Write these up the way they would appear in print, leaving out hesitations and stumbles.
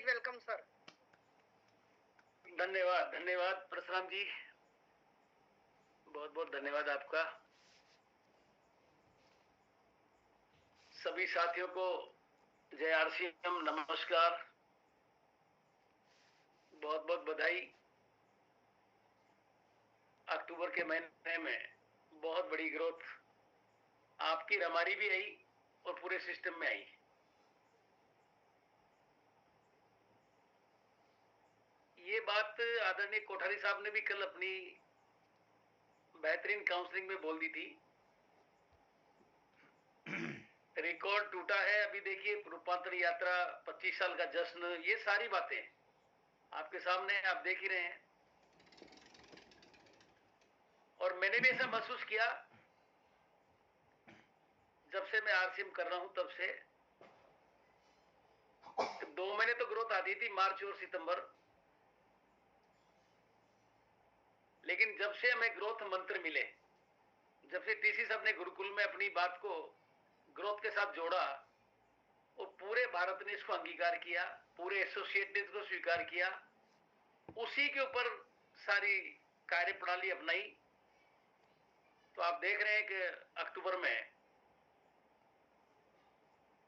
Big welcome sir. धन्यवाद धन्यवाद परशुराम जी, बहुत बहुत धन्यवाद आपका। सभी साथियों को जय आरसीएम, नमस्कार, बहुत बहुत बधाई। अक्टूबर के महीने में बहुत बड़ी ग्रोथ आपकी हमारी भी आई और पूरे सिस्टम में आई। ये बात आदरणीय कोठारी साहब ने भी कल अपनी बेहतरीन काउंसलिंग में बोल दी थी। रिकॉर्ड टूटा है। अभी देखिए रूपांतर यात्रा, 25 साल का जश्न, ये सारी बातें आपके सामने आप देख ही रहे हैं। और मैंने भी ऐसा महसूस किया जब से मैं आरसीएम कर रहा हूं, तब से 2 महीने तो ग्रोथ आती थी, मार्च और सितंबर। लेकिन जब से हमें ग्रोथ मंत्र मिले, जब से टीसी साहब ने गुरुकुल में अपनी बात को ग्रोथ के साथ जोड़ा, वो पूरे भारत ने इसको अंगीकार किया, पूरे एसोसिएट ने इसको स्वीकार किया, उसी के ऊपर सारी कार्य प्रणाली अपनाई। तो आप देख रहे हैं कि अक्टूबर में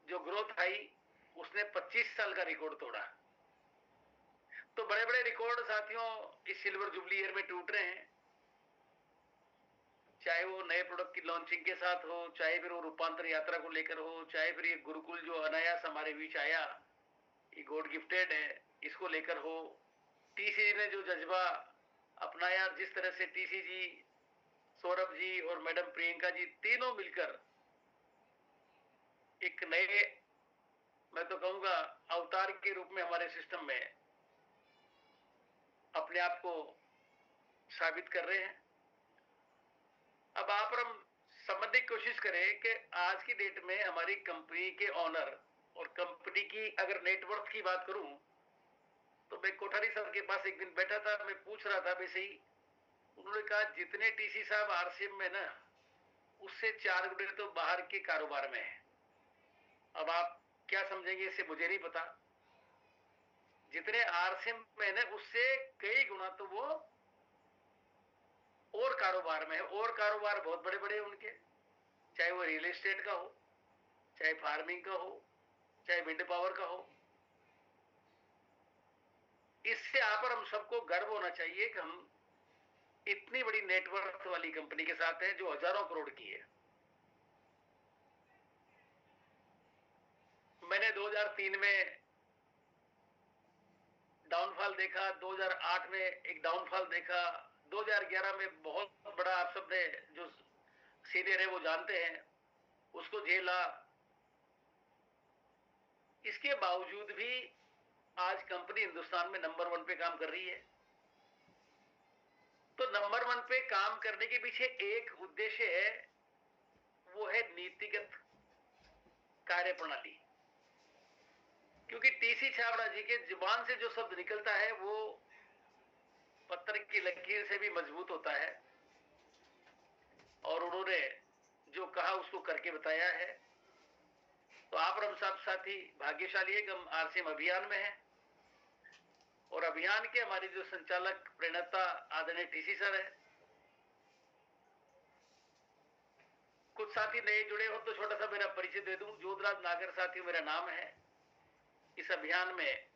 जो ग्रोथ आई उसने 25 साल का रिकॉर्ड तोड़ा। तो बड़े बड़े रिकॉर्ड साथियों इस सिल्वर जुबली ईयर में टूट रहे हैं, चाहे वो नए प्रोडक्ट की लॉन्चिंग के साथ हो, चाहे फिर वो रूपांतर यात्रा को लेकर हो, चाहे फिर ये गुरुकुल जो अनायास हमारे बीच आया, ये गॉड गिफ्टेड है, इसको लेकर हो। टीसी ने जो जज्बा अपनाया, जिस तरह से टीसी जी, सौरभ जी और मैडम प्रियंका जी तीनों मिलकर एक नए, मैं तो कहूंगा अवतार के रूप में हमारे सिस्टम में अपने आप को साबित कर रहे हैं। अब आप और हम समझने की कोशिश करें कि आज की डेट में हमारी कंपनी के ऑनर और कंपनी की अगर नेटवर्थ की बात करूं, तो मैं कोठारी साहब के पास एक दिन बैठा था, मैं पूछ रहा था वैसे ही, उन्होंने कहा जितने टीसी साहब आरसीएम में ना, उससे 4 गुने तो बाहर के कारोबार में है। अब आप क्या समझेंगे इससे मुझे नहीं पता। जितने आरसीएम में ना, उससे कई गुना तो वो और कारोबार में है। और कारोबार बहुत बड़े बड़े उनके, चाहे वो रियल एस्टेट का हो, चाहे फार्मिंग का हो, चाहे विंड पावर का हो। इससे आप और हम सबको गर्व होना चाहिए कि हम इतनी बड़ी नेटवर्क वाली कंपनी के साथ हैं जो हजारों करोड़ की है। मैंने 2003 में डाउनफॉल देखा, 2008 में एक डाउनफॉल देखा, 2011 में बहुत बड़ा, आप सबने जो सीनियर है वो जानते हैं, उसको झेला। इसके बावजूद भी आज कंपनी हिंदुस्तान में नंबर 1 पे काम कर रही है। तो नंबर 1 पे काम करने के पीछे एक उद्देश्य है, वो है नीतिगत कार्य प्रणाली। क्योंकि टीसी छाबड़ा जी के जुबान से जो शब्द निकलता है वो पत्थर की लकीर से भी मजबूत होता है, और उन्होंने जो कहा उसको करके बताया है। तो आप और हम सब साथी भाग्यशाली है कि हम आरसीएम अभियान में हैं, और अभियान के हमारे जो संचालक प्रणेता आदरणीय टीसी सर है। कुछ साथी नए जुड़े हो तो छोटा सा मेरा परिचय दे दूं। जोधराज नागर साथी मेरा नाम है। इस अभियान में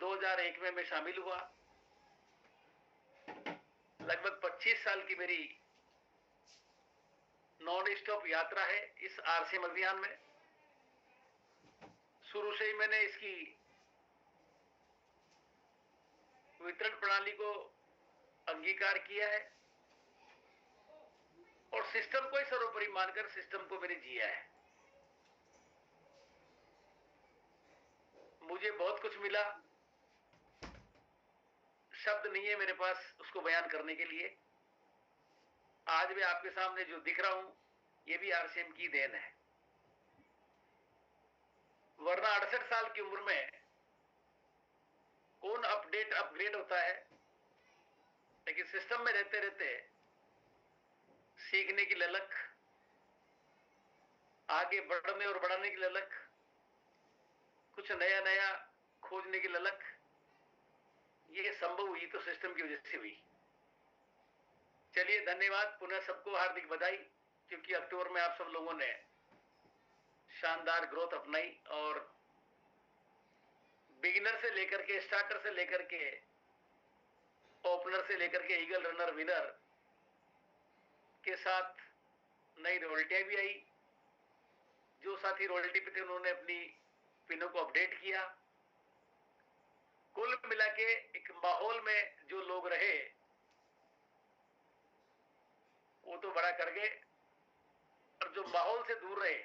2001 में मैं शामिल हुआ। लगभग 25 साल की मेरी नॉन स्टॉप यात्रा है इस आरसीएम अभियान में। शुरू से ही मैंने इसकी वितरण प्रणाली को अंगीकार किया है, और सिस्टम को ही सर्वोपरि मानकर सिस्टम को मैंने जिया है। मुझे बहुत कुछ मिला, शब्द नहीं है मेरे पास उसको बयान करने के लिए। आज मैं आपके सामने जो दिख रहा हूं, ये भी आरसीएम की देन है। वरना 68 साल की उम्र में कौन अपग्रेड होता है। लेकिन सिस्टम में रहते रहते सीखने की ललक, आगे बढ़ने और बढ़ाने की ललक, कुछ नया नया खोजने की ललक, ये संभव हुई तो सिस्टम की वजह से हुई। चलिए, धन्यवाद, पुनः सबको हार्दिक बधाई, क्योंकि अक्टूबर में आप सब लोगों ने शानदार ग्रोथ अपनाई और बिगिनर से लेकर के, स्टार्टर से लेकर के, ओपनर से लेकर के ईगल रनर विनर के साथ नई रॉयल्टियां भी आई। जो साथी रॉयल्टी पे थे उन्होंने अपनी पिनों को अपडेट किया। कुल मिला के एक माहौल में जो लोग रहे वो तो बड़ा कर गए, और जो माहौल से दूर रहे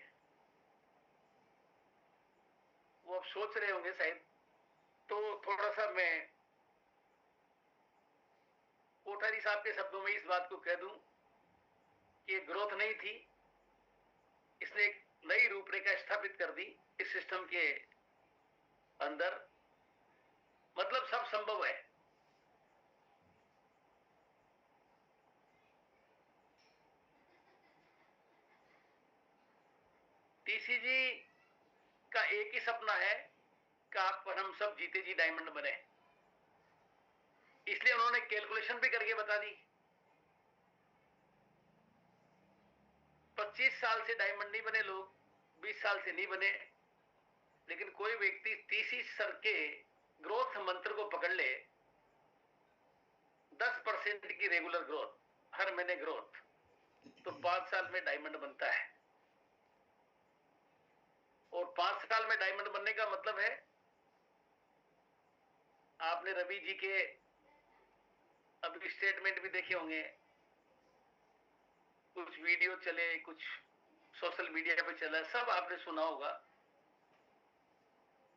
वो अब सोच रहे होंगे शायद। तो थोड़ा सा मैं कोठारी साहब के शब्दों में इस बात को कह दूं कि ग्रोथ नहीं थी, इसने एक नई रूपरेखा स्थापित कर दी इस सिस्टम के अंदर। मतलब सब संभव है। टीसीजी का एक ही सपना है कि आप पर हम सब जीते जी डायमंड बने, इसलिए उन्होंने कैलकुलेशन भी करके बता दी। 25 साल से डायमंड नहीं बने लोग, 20 साल से नहीं बने, लेकिन कोई व्यक्ति 30 सर के ग्रोथ मंत्र को पकड़ ले, 10% की रेगुलर ग्रोथ, हर महीने ग्रोथ, तो 5 साल में डायमंड बनता है। और 5 साल में डायमंड बनने का मतलब है, आपने रवि जी के अभी स्टेटमेंट भी देखे होंगे, कुछ वीडियो चले, कुछ सोशल मीडिया पे चला, सब आपने सुना होगा।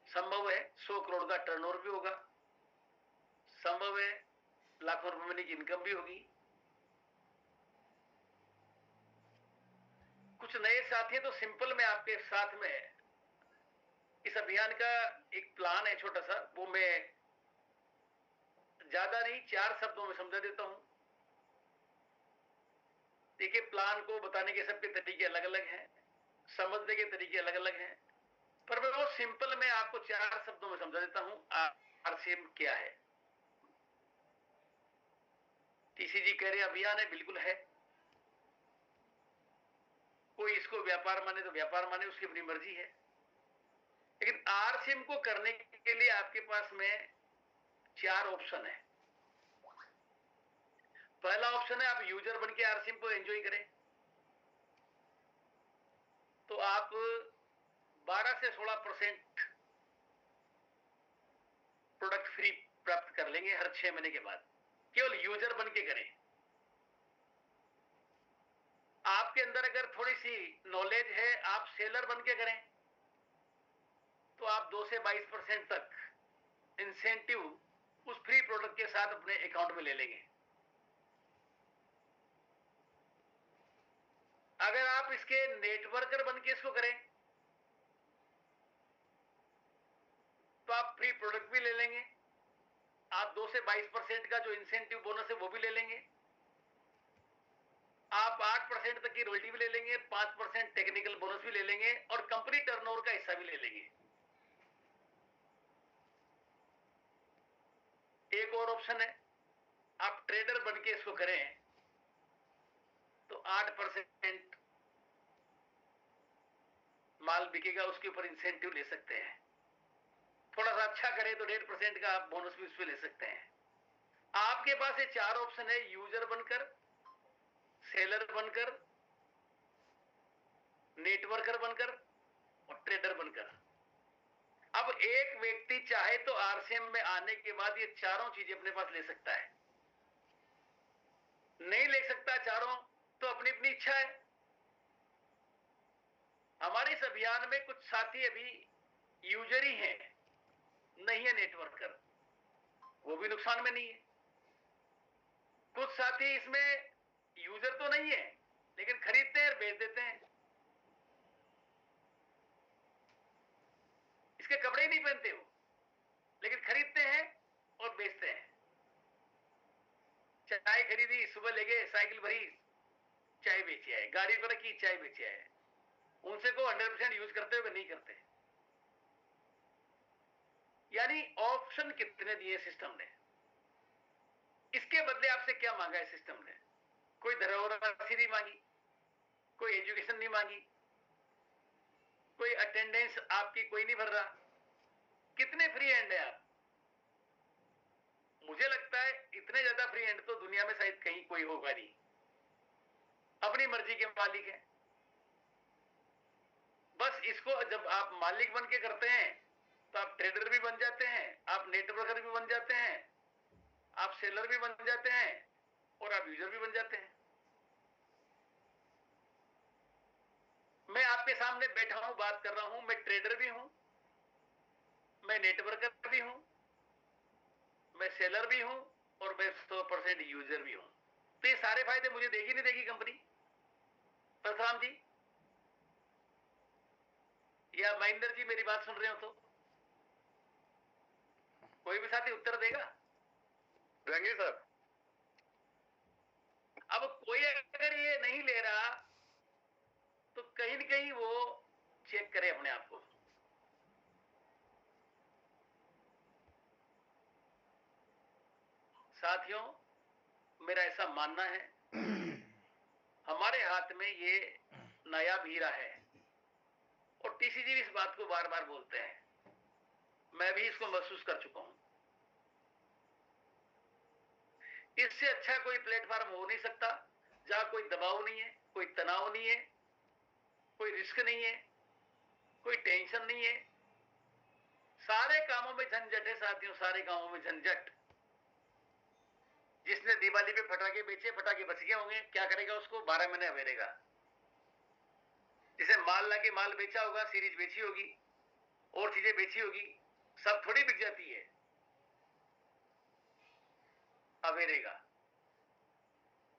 संभव है 100 करोड़ का टर्नओवर भी होगा, संभव है लाखों रुपए महीने की इनकम भी होगी। कुछ नए साथी तो सिंपल में आपके साथ में इस अभियान का एक प्लान है छोटा सा, वो मैं ज्यादा नहीं 4 शब्दों में समझा देता हूं। देखिए, प्लान को बताने के सबके तरीके अलग अलग हैं, समझने के तरीके अलग अलग हैं, पर मैं वो सिंपल में आपको 4 शब्दों में समझा देता हूं। आरसीएम क्या है? टीसीजी कह रहे अभियान है, बिल्कुल है। कोई इसको व्यापार माने तो व्यापार माने, उसकी अपनी मर्जी है। लेकिन आरसीएम को करने के लिए आपके पास में 4 ऑप्शन है। पहला ऑप्शन है आप यूजर बन के आरसीएम को एंजॉय करें, तो आप 12 से 16% प्रोडक्ट फ्री प्राप्त कर लेंगे हर 6 महीने के बाद, केवल यूजर बन के करें। आपके अंदर अगर थोड़ी सी नॉलेज है, आप सेलर बन के करें, तो आप 2 से 22% तक इंसेंटिव उस फ्री प्रोडक्ट के साथ अपने अकाउंट में ले लेंगे। अगर आप इसके नेटवर्कर बन के इसको करें, तो आप फ्री प्रोडक्ट भी ले लेंगे, आप 2 से 22% का जो इंसेंटिव बोनस है वो भी ले लेंगे, आप 8% तक की रॉयल्टी भी ले लेंगे, 5% टेक्निकल बोनस भी ले लेंगे, और कंपनी टर्नओवर का हिस्सा भी ले लेंगे। एक और ऑप्शन है, आप ट्रेडर बन के इसको करें, तो 8% माल बिकेगा, उसके ऊपर इंसेंटिव ले सकते हैं। थोड़ा सा अच्छा करें तो 1.5% का आप बोनस भी उसमें ले सकते हैं। आपके पास ये 4 ऑप्शन है, यूजर बनकर, सेलर बनकर, नेटवर्कर बनकर और ट्रेडर बनकर। अब एक व्यक्ति चाहे तो आरसीएम में आने के बाद ये चारों चीजें अपने पास ले सकता है, नहीं ले सकता चारों तो अपनी अपनी इच्छा है। हमारे इस अभियान में कुछ साथी अभी यूजर ही हैं, नहीं है नेटवर्कर, वो भी नुकसान में नहीं है। कुछ साथी इसमें यूजर तो नहीं है, लेकिन खरीदते हैं और बेच देते हैं, इसके कपड़े ही नहीं पहनते हो, लेकिन खरीदते हैं और बेचते हैं। चाय खरीदी, सुबह ले गए, साइकिल भरी, चाय बेची है, गाड़ी पर रखी, चाय बेची है। उनसे को 100% यूज करते हुए नहीं करते। यानी ऑप्शन कितने दिए सिस्टम ने, इसके बदले आपसे क्या मांगा है सिस्टम ने? कोई धरोहर राशि नहीं मांगी, कोई एजुकेशन नहीं मांगी, कोई अटेंडेंस आपकी कोई नहीं भर रहा। कितने फ्री हैंड है आप? मुझे लगता है इतने ज्यादा फ्री हैंड तो दुनिया में शायद कहीं कोई होगा नहीं। अपनी मर्जी के मालिक है। बस इसको जब आप मालिक बन के करते हैं तो आप ट्रेडर भी बन जाते हैं, आप नेटवर्कर भी बन जाते हैं, आप सेलर भी बन जाते हैं और आप यूजर भी बन जाते हैं। मैं आपके सामने बैठा हूं, बात कर रहा हूं, मैं ट्रेडर भी हूं, मैं नेटवर्कर भी हूं, मैं सेलर भी हूं और मैं 100% यूजर भी हूं। तो ये सारे फायदे मुझे देगी नहीं देगी कंपनी? परशुराम जी या महेंद्र जी मेरी बात सुन रहे हो तो कोई भी साथी उत्तर देगा? देंगे सर। अब कोई अगर ये नहीं ले रहा तो कहीं न कहीं वो चेक करे अपने आप को। साथियों, मेरा ऐसा मानना है हमारे हाथ में ये नायाब हीरा है और टीसीजी भी इस बात को बार बार बोलते हैं, मैं भी इसको महसूस कर चुका हूं। इससे अच्छा कोई प्लेटफॉर्म हो नहीं सकता जहां कोई दबाव नहीं है, कोई तनाव नहीं है, कोई रिस्क नहीं है, कोई टेंशन नहीं है। सारे कामों में झंझट है साथियों, सारे कामों में झंझट। जिसने दिवाली पे पटाखे बेचे, पटाखे बच गए होंगे, क्या करेगा उसको? 12 महीने अवेरेगा। जिसे माल लाके माल बेचा होगा, सीरीज बेची होगी और चीजें बेची होगी, सब थोड़ी बिक जाती है, अवेरेगा।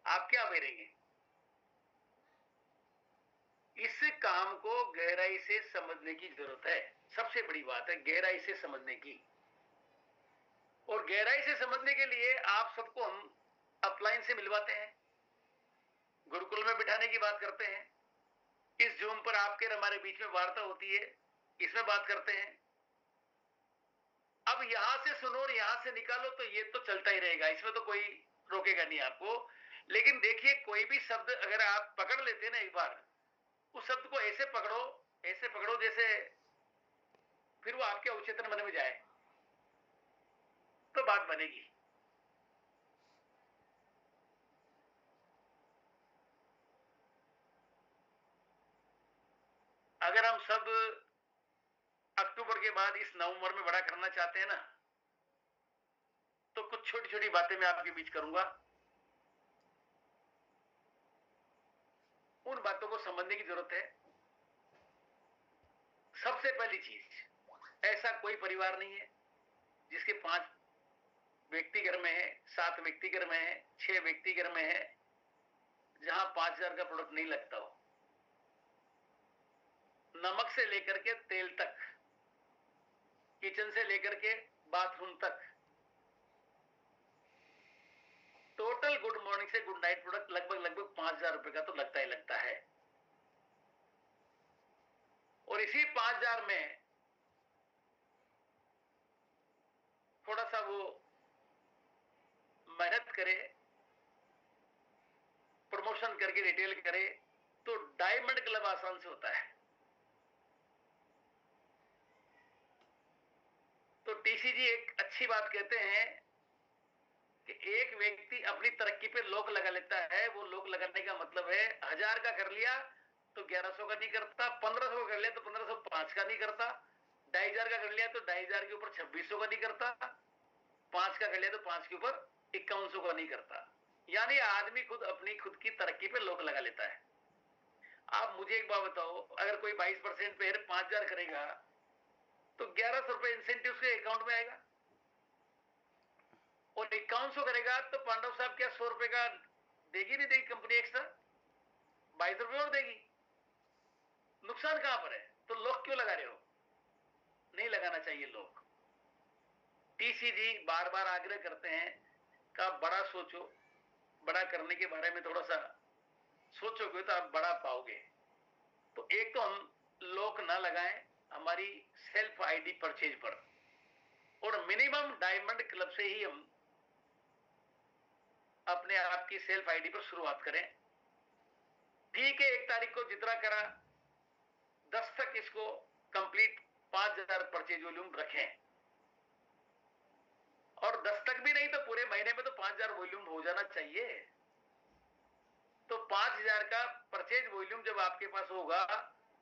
आप क्या अवेरेंगे? इस काम को गहराई से समझने की जरूरत है। सबसे बड़ी बात है गहराई से समझने की। और गहराई से समझने के लिए आप सबको हम अपलाइन से मिलवाते हैं, गुरुकुल में बिठाने की बात करते हैं, इस जूम पर आपके और हमारे बीच में वार्ता होती है, इसमें बात करते हैं। अब यहां से सुनो और यहां से निकालो तो ये तो चलता ही रहेगा, इसमें तो कोई रोकेगा नहीं आपको। लेकिन देखिए, कोई भी शब्द अगर आप पकड़ लेते हैं ना एक बार, उस शब्द को ऐसे पकड़ो जैसे फिर वो आपके अवचेतन मन में जाए, तो बात बनेगी। अगर हम सब अक्टूबर के बाद इस नवंबर में बड़ा करना चाहते हैं ना, तो कुछ छोटी छोटी बातें मैं आपके बीच करूंगा। उन बातों को समझने की जरूरत है। सबसे पहली चीज, ऐसा कोई परिवार नहीं है जिसके 5 व्यक्ति घर में है, 7 व्यक्ति घर में है, 6 व्यक्ति घर में है, जहां 5,000 का प्रोडक्ट नहीं लगता हो। नमक से लेकर के तेल तक, किचन से लेकर के बाथरूम तक, टोटल गुड मॉर्निंग से गुड नाइट प्रोडक्ट लगभग 5,000 रुपए का तो लगता ही लगता है। और इसी 5,000 में थोड़ा सा वो मेहनत करे, प्रमोशन करके रिटेल करे, तो डायमंड क्लब आसान से होता है। तो टीसीजी एक अच्छी बात कहते हैं कि एक व्यक्ति अपनी तरक्की पे लोक लगा लेता है। वो लोक लगाने का मतलब है 1,000 का कर लिया तो 1,100 का नहीं करता, 1,500 का कर लिया तो 1,505 का नहीं करता, 2,500 का कर लिया तो 2,500 के ऊपर 2,600 का नहीं करता, 5 का कर लिया तो 5 के ऊपर 5,100 का नहीं करता। यानी आदमी खुद की तरक्की पे लोक लगा लेता है। आप मुझे एक बात बताओ, अगर कोई 22% पे 5,000 करेगा तो 1,100 रुपए इंसेंटिव उसके अकाउंट में आएगा, और 5,100 करेगा तो पांडव साहब क्या 100 रुपए का देगी नहीं देगी कंपनी एक्स्ट्रा? 22 रुपए और देगी। नुकसान कहां पर है? तो लोग क्यों लगा रहे हो? नहीं लगाना चाहिए लोग। टीसीजी बार बार आग्रह करते हैं कि आप बड़ा सोचो, बड़ा करने के बारे में थोड़ा सा सोचोगे तो आप बड़ा पाओगे। तो एक तो हम लोक ना लगाएं हमारी सेल्फ आईडी परचेज पर। और मिनिमम डायमंड क्लब से ही हम अपने आप की सेल्फ आईडी पर शुरुआत करें। ठीक है, 1 तारीख को जितना करा 10 तक इसको कंप्लीट 5,000 परचेज वॉल्यूम रखें, और 10 तक भी नहीं तो पूरे महीने में तो 5,000 वॉल्यूम हो जाना चाहिए। तो 5,000 का परचेज वॉल्यूम जब आपके पास होगा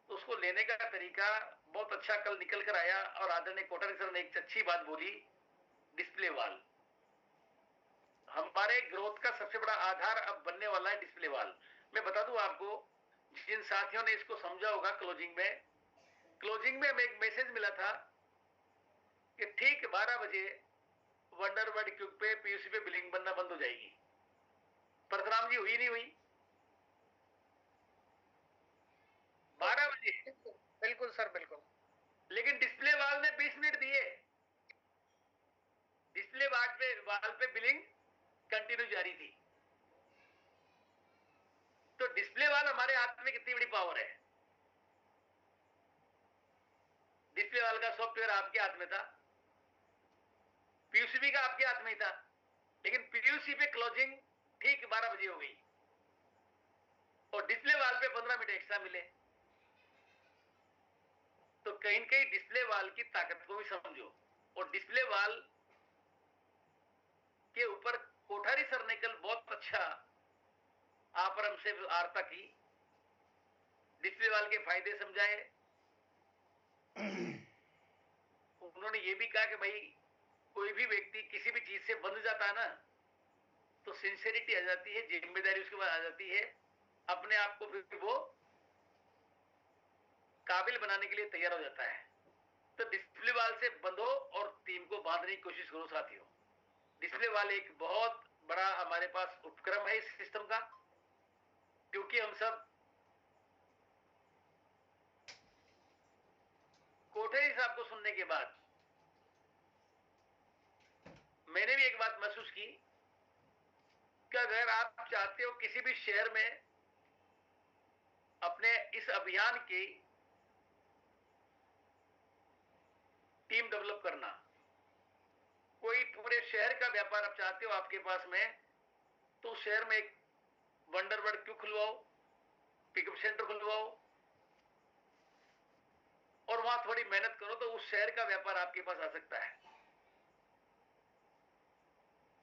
तो उसको लेने का तरीका बहुत अच्छा कल निकल कर आया, और आदरणीय कोठारी सर ने एक अच्छी बात बोली, डिस्प्ले वॉल। हमारे ग्रोथ का सबसे बड़ा आधार अब बनने वाला है डिस्प्ले वॉल। मैं बता दूं आपको, जिन साथियों ने इसको समझा होगा, क्लोजिंग में हमें एक मैसेज मिला था कि ठीक 12 बजे वंडरवर्ड क्यूब पे पीयूसी पे बिलिंग बनना बंद हो जाएगी। परशुराम जी, हुई नहीं हुई? 12 बजे। बिल्कुल सर, बिल्कुल। लेकिन डिस्प्ले वॉल ने 20 मिनट दिए, डिस्प्ले वॉल पे बिलिंग कंटिन्यू जारी थी। तो डिस्प्ले वॉल हमारे हाथ में कितनी बड़ी पावर है। डिस्प्ले वॉल का सॉफ्टवेयर आपके हाथ में था, पीयूसीबी का आपके हाथ में ही था, लेकिन पीयूसी पे क्लोजिंग ठीक 12 बजे हो गई और डिस्प्ले वॉल पे 15 मिनट एक्स्ट्रा मिले। तो कहीं न कहीं डिस्प्ले वॉल की ताकत को भी समझो। और डिस्प्ले वॉल के ऊपर कोठारी सर ने कल बहुत अच्छा आप और हमसे वार्ता की, डिस्प्ले वॉल के फायदे समझाए। उन्होंने ये भी कहा कि भाई कोई भी व्यक्ति किसी भी चीज से बंध जाता है ना, तो सिंसियरिटी आ जाती है, जिम्मेदारी उसके बाद आ जाती है, अपने आप को फिर वो काबिल बनाने के लिए तैयार हो जाता है। तो डिस्प्ले वॉल से बंधो और टीम को बांधने की कोशिश करो साथियों। डिस्प्ले वॉल एक बहुत बड़ा हमारे पास उपक्रम है इस सिस्टम का, क्योंकि हम सब कोठारी साहब को सुनने के बाद मैंने भी एक बात महसूस की कि अगर आप चाहते हो किसी भी शहर में अपने इस अभियान की टीम डेवलप करना, कोई पूरे शहर का व्यापार आप चाहते हो आपके पास में, तो शहर में एक वंडरवर्ड क्यों खुलवाओ, पिकअप सेंटर खुलवाओ और वहां थोड़ी मेहनत करो तो उस शहर का व्यापार आपके पास आ सकता है।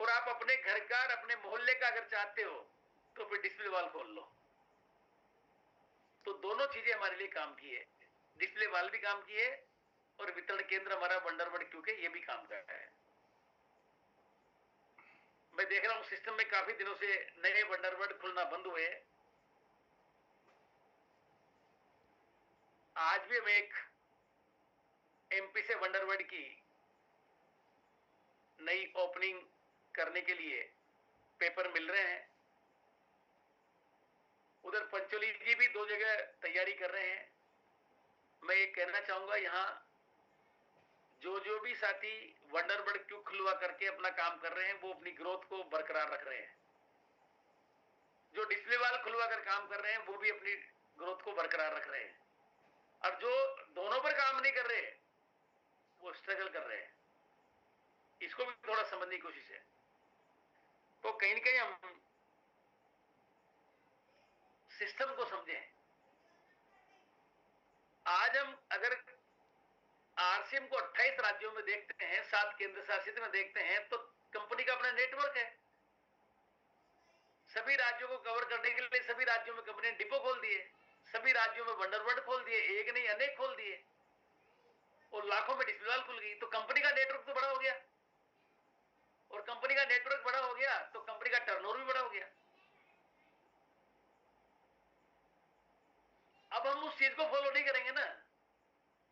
और आप अपने घर का और अपने मोहल्ले का अगर चाहते हो तो फिर डिस्प्ले वॉल खोल लो। तो दोनों चीजें हमारे लिए काम की है, डिस्प्ले वॉल भी काम की है और वितरण केंद्र हमारा वंडरवर्ड क्यों के ये भी काम कर रहा है। मैं देख रहा हूं सिस्टम में काफी दिनों से नए वंडरवर्ड खुलना बंद हुए। आज भी हम एक एमपी से वंडरवर्ड की नई ओपनिंग करने के लिए पेपर मिल रहे हैं। उधर पंचोली जी भी 2 जगह तैयारी कर रहे हैं। मैं ये कहना चाहूंगा, यहां जो भी साथी वंडरवर्ड क्यों खुलवा करके अपना काम कर रहे हैं वो अपनी ग्रोथ को बरकरार रख रहे हैं। जो डिस्प्ले वॉल खुलवा कर काम कर रहे हैं वो भी अपनी ग्रोथ को बरकरार रख रहे हैं। और जो दोनों पर काम नहीं कर रहे वो स्ट्रगल कर रहे हैं। इसको भी थोड़ा समझने की कोशिश है। तो कहीं ना कहीं हम सिस्टम को समझें। आज हम अगर आरसीएम को 28 राज्यों में देखते हैं, 7 केंद्र शासित में देखते हैं, तो कंपनी का अपना नेटवर्क है। सभी राज्यों को कवर करने के लिए सभी राज्यों में कंपनी ने डिपो खोल दिए, सभी राज्यों में वंडरवर्ड खोल दिए, एक नहीं अनेक खोल दिए और लाखों में डिस्प्ले वॉल खुल गई। तो कंपनी का नेटवर्क तो बड़ा हो गया और कंपनी का नेटवर्क बड़ा हो गया तो कंपनी का टर्नओवर भी बड़ा हो गया। अब हम उस चीज को फॉलो नहीं करेंगे ना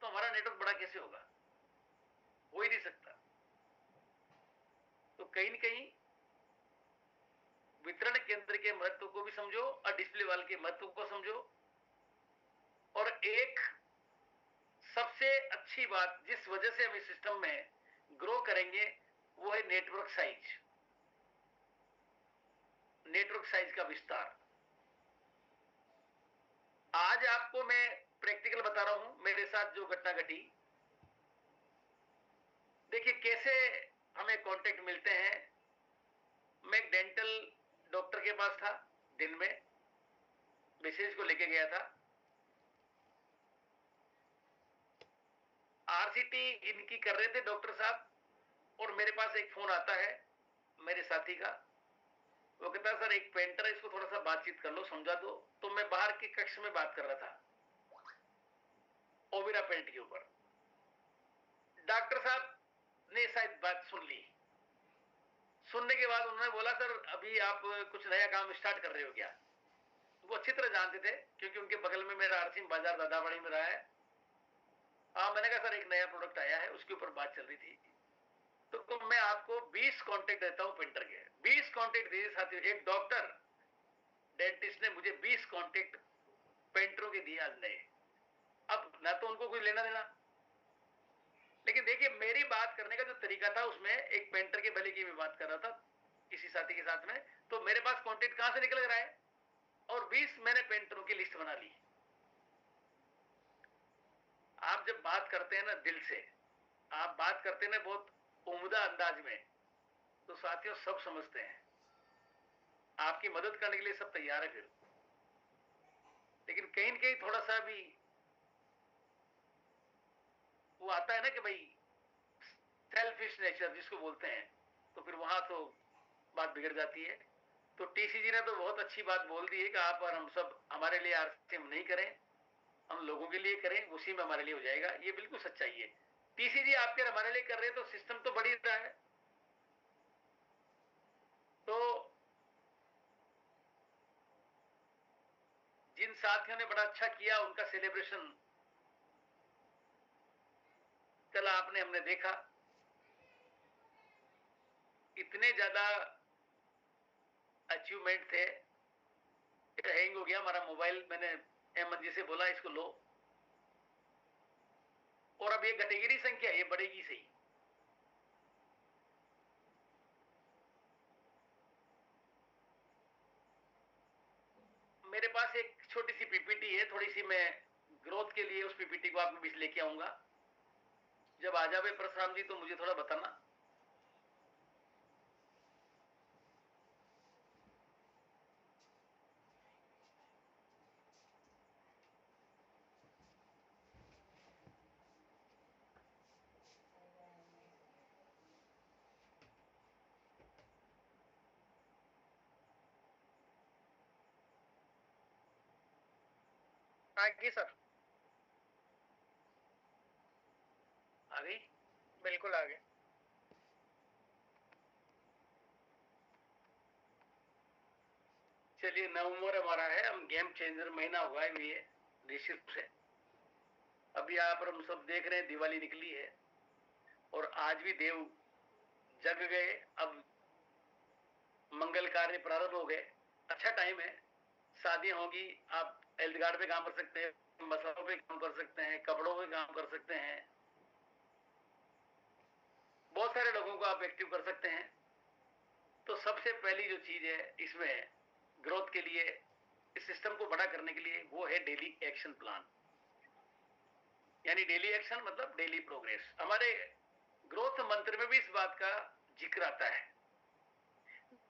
तो हमारा नेटवर्क बड़ा कैसे होगा? हो ही नहीं सकता। तो कहीं न कहीं वितरण केंद्र के महत्व को भी समझो और डिस्प्ले वॉल के महत्व को समझो। और एक सबसे अच्छी बात जिस वजह से हम इस सिस्टम में ग्रो करेंगे वो है नेटवर्क साइज, नेटवर्क साइज का विस्तार। आज आपको मैं प्रैक्टिकल बता रहा हूं, मेरे साथ जो घटना घटी। देखिए देखिए कैसे हमें कांटेक्ट मिलते हैं। मैं एक डेंटल डॉक्टर के पास था, दिन में मैसेज को लेके गया था। आरसीटी इनकी कर रहे थे डॉक्टर साहब, और मेरे पास एक फोन आता है मेरे साथी का। वो कहता है सर एक पेंटर है, इसको थोड़ा सा बातचीत कर लो, समझा दो। तो मैं बाहर के कक्ष में बात कर रहा था ओविरा पेंट के ऊपर। डॉक्टर साहब ने शायद बात सुन ली। सुनने के बाद उन्होंने बोला सर अभी आप कुछ नया काम स्टार्ट कर रहे हो क्या? वो अच्छी तरह जानते थे क्योंकि उनके बगल में मेरा आरसिंह बाजार दादाबाड़ी में रहा है। हाँ, मैंने कहा सर एक नया प्रोडक्ट आया है, उसके ऊपर बात चल रही थी। तो मैं आपको 20 कांटेक्ट देता हूं पेंटर के। 20 कांटेक्ट दिए साथियों। एक डॉक्टर डेंटिस्ट ने मुझे 20 कांटेक्ट पेंटरों के दिए आज नए। अब ना तो उनको कोई लेना देना, लेकिन देखिए मेरी बात करने का जो तरीका था उसमें एक पेंटर के भले की मैं बात कर रहा था किसी साथी के साथ में। तो मेरे पास कांटेक्ट कहां से निकल रहा है, और 20 मैंने पेंटरों की लिस्ट बना ली। आप जब बात करते हैं ना दिल से, आप बात करते हैं ना बहुत उम्दा अंदाज में, तो साथियों सब समझते हैं, आपकी मदद करने के लिए सब तैयार है फिर। लेकिन कहीं न कहीं थोड़ा सा भी वो आता है ना कि भाई सेल्फिश नेचर जिसको बोलते हैं, तो फिर वहां तो बात बिगड़ जाती है। तो टीसीजी ने तो बहुत अच्छी बात बोल दी है कि आप और हम सब हमारे लिए आरसीएम नहीं करें, हम लोगों के लिए करें, उसी में हमारे लिए हो जाएगा। ये बिल्कुल सच्चाई है। टीसीजी आपके हमारे लिए कर रहे हैं तो सिस्टम तो बढ़ ही रहा है। तो जिन साथियों ने बड़ा अच्छा किया उनका सेलिब्रेशन कल आपने हमने देखा। इतने ज्यादा अचीवमेंट थे। हैंग हो गया हमारा मोबाइल, मैंने अहमद जी से बोला इसको लो, और अब ये घटेगी नहीं संख्या, ये बढ़ेगी सही। मेरे पास एक छोटी सी पीपीटी है, थोड़ी सी मैं ग्रोथ के लिए उस पीपीटी को आपके बीच लेके आऊंगा। जब आ जावे परशुराम जी तो मुझे थोड़ा बताना। हाँ जी सर, आ गई? बिल्कुल आ गए। चलिए नवंबर हमारा है, हम गेम चेंजर महीना हुआ है ये निश्चित से। अभी आप और हम सब देख रहे हैं दिवाली निकली है, और आज भी देव जग गए। अब मंगल कार्य प्रारंभ हो गए। अच्छा टाइम है, शादियां होगी, आप एल्डगार्ड पे काम कर सकते हैं, मसालों पे काम कर सकते हैं, कपड़ों पे काम कर सकते हैं, बहुत सारे लोगों को आप एक्टिव कर सकते हैं। तो सबसे पहली जो चीज है इसमें ग्रोथ के लिए, इस सिस्टम को बड़ा करने के लिए, वो है डेली एक्शन प्लान। यानी डेली एक्शन मतलब डेली प्रोग्रेस। हमारे ग्रोथ मंत्र में भी इस बात का जिक्र आता है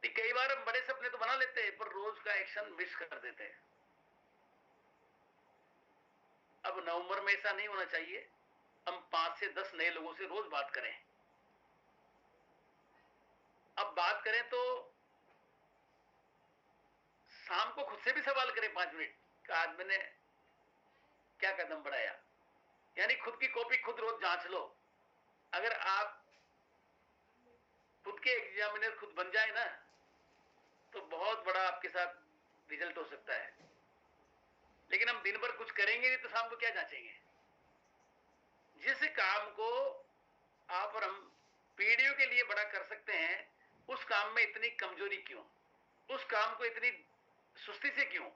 कि कई बार हम बड़े सपने तो बना लेते हैं पर रोज का एक्शन मिस कर देते हैं। अब नवंबर में ऐसा नहीं होना चाहिए। हम 5 से 10 नए लोगों से रोज बात करें। अब बात करें तो शाम को खुद से भी सवाल करें 5 मिनट कि आज मैंने क्या कदम बढ़ाया। यानी खुद की कॉपी खुद रोज जांच लो। अगर आप खुद के एग्जामिनर खुद बन जाए ना, तो बहुत बड़ा आपके साथ रिजल्ट हो सकता है। लेकिन हम दिन भर कुछ करेंगे नहीं तो शाम को क्या जांचेंगे? जिस काम को आप और हम पीढ़ियों के लिए बड़ा कर सकते हैं, उस काम में इतनी कमजोरी क्यों? उस काम को इतनी सुस्ती से क्यों?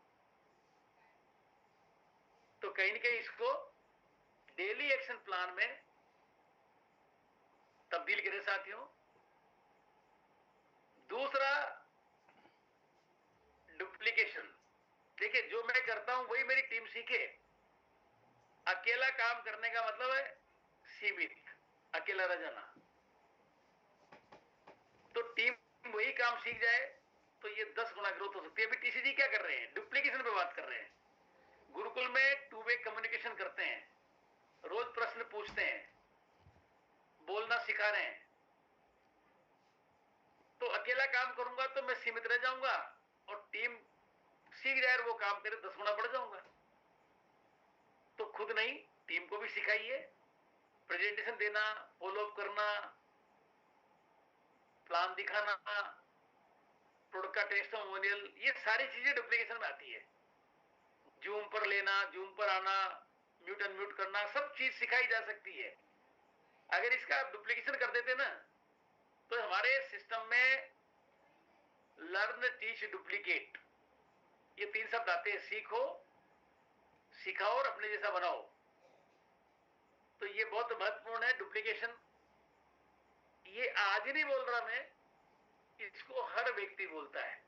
तो कहीं ना कहीं इसको डेली एक्शन प्लान में तब्दील करें साथियों। दूसरा, डुप्लीकेशन। देखिए जो मैं करता हूं वही मेरी टीम सीखे। अकेला काम करने का मतलब है सीमित, अकेला रह जाना। तो टीम वही काम सीख जाए तो ये 10 गुना ग्रोथ हो सकती है। अभी टीसीजी क्या कर रहे हैं? डुप्लीकेशन पे बात कर रहे हैं। गुरुकुल में 2 वे कम्युनिकेशन करते हैं, रोज प्रश्न पूछते हैं, बोलना सिखा रहे हैं। तो अकेला काम करूंगा तो मैं सीमित रह जाऊंगा, और टीम सीख जाए और वो काम करे 10 गुना बढ़ जाऊंगा। तो खुद नहीं, टीम को भी सिखाइए, प्रेजेंटेशन देना, फॉलो अप करना, प्लान दिखाना, प्रोडक्ट का टेस्टिमोनियल, ये सारी चीजें डुप्लीकेशन में आती है। जूम पर लेना, जूम पर आना, म्यूट अनम्यूट करना, सब चीज सिखाई जा सकती है। अगर इसका आप डुप्लीकेशन कर देते ना, तो हमारे सिस्टम में लर्न, टीच, डुप्लीकेट, ये 3 शब्द आते हैं। सीखो, सिखाओ और अपने जैसा बनाओ। तो ये बहुत महत्वपूर्ण है डुप्लीकेशन। ये आज ही नहीं बोल रहा मैं, इसको हर व्यक्ति बोलता है,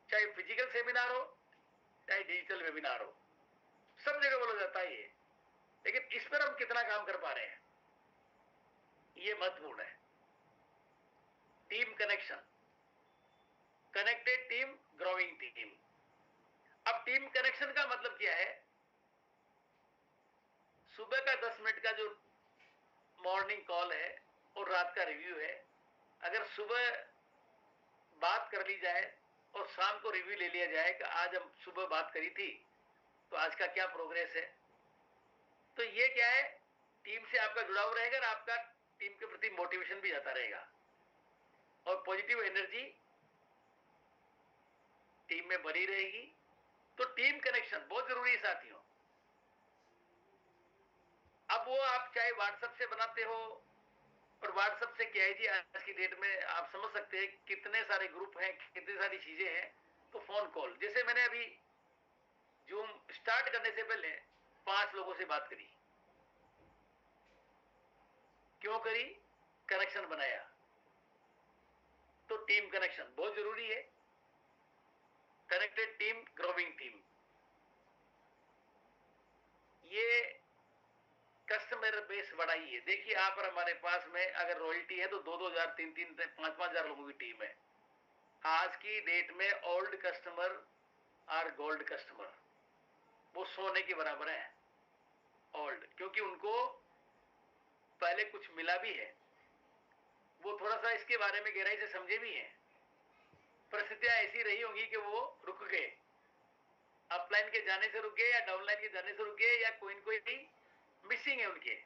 चाहे फिजिकल सेमिनार हो चाहे डिजिटल वेबिनार हो, सब जगह बोला जाता है ये। लेकिन इस पर हम कितना काम कर पा रहे हैं, ये महत्वपूर्ण है। Team connection, connected team, growing team. अब टीम कनेक्शन का मतलब क्या है? सुबह का 10 मिनट का जो मॉर्निंग कॉल है और रात का रिव्यू है, अगर सुबह बात कर ली जाए और शाम को रिव्यू ले लिया जाए कि आज हम सुबह बात करी थी तो आज का क्या प्रोग्रेस है, तो ये क्या है, टीम से आपका जुड़ाव रहेगा और आपका टीम के प्रति मोटिवेशन भी जाता रहेगा, और पॉजिटिव एनर्जी टीम में बनी रहेगी। तो टीम कनेक्शन बहुत जरूरी है साथियों। अब वो आप चाहे व्हाट्सएप से बनाते हो, और व्हाट्सएप से क्या है जी, आज की डेट में आप समझ सकते हैं कितने सारे ग्रुप हैं, कितनी सारी चीजें हैं। तो फोन कॉल, जैसे मैंने अभी जूम स्टार्ट करने से पहले 5 लोगों से बात करी। क्यों करी? कनेक्शन बनाया। तो टीम कनेक्शन बहुत जरूरी है। कनेक्टेड टीम, ग्रोइंग टीम, ये कस्टमर बेस बढ़ाइए। देखिए आप और हमारे पास में अगर रॉयल्टी है तो 2-2 हजार, 3-3, 5-5 हजार लोगों की टीम है। आज की डेट में ओल्ड कस्टमर और गोल्ड कस्टमर वो सोने के बराबर है। ओल्ड क्योंकि उनको पहले कुछ मिला भी है, वो थोड़ा सा इसके बारे में गहराई से समझे भी हैं। परिस्थितियां ऐसी रही होंगी कि वो रुक गए, अपलाइन के जाने से रुक गए या डाउनलाइन के जाने से रुक गए, या कोई न कोई मिसिंग है उनके।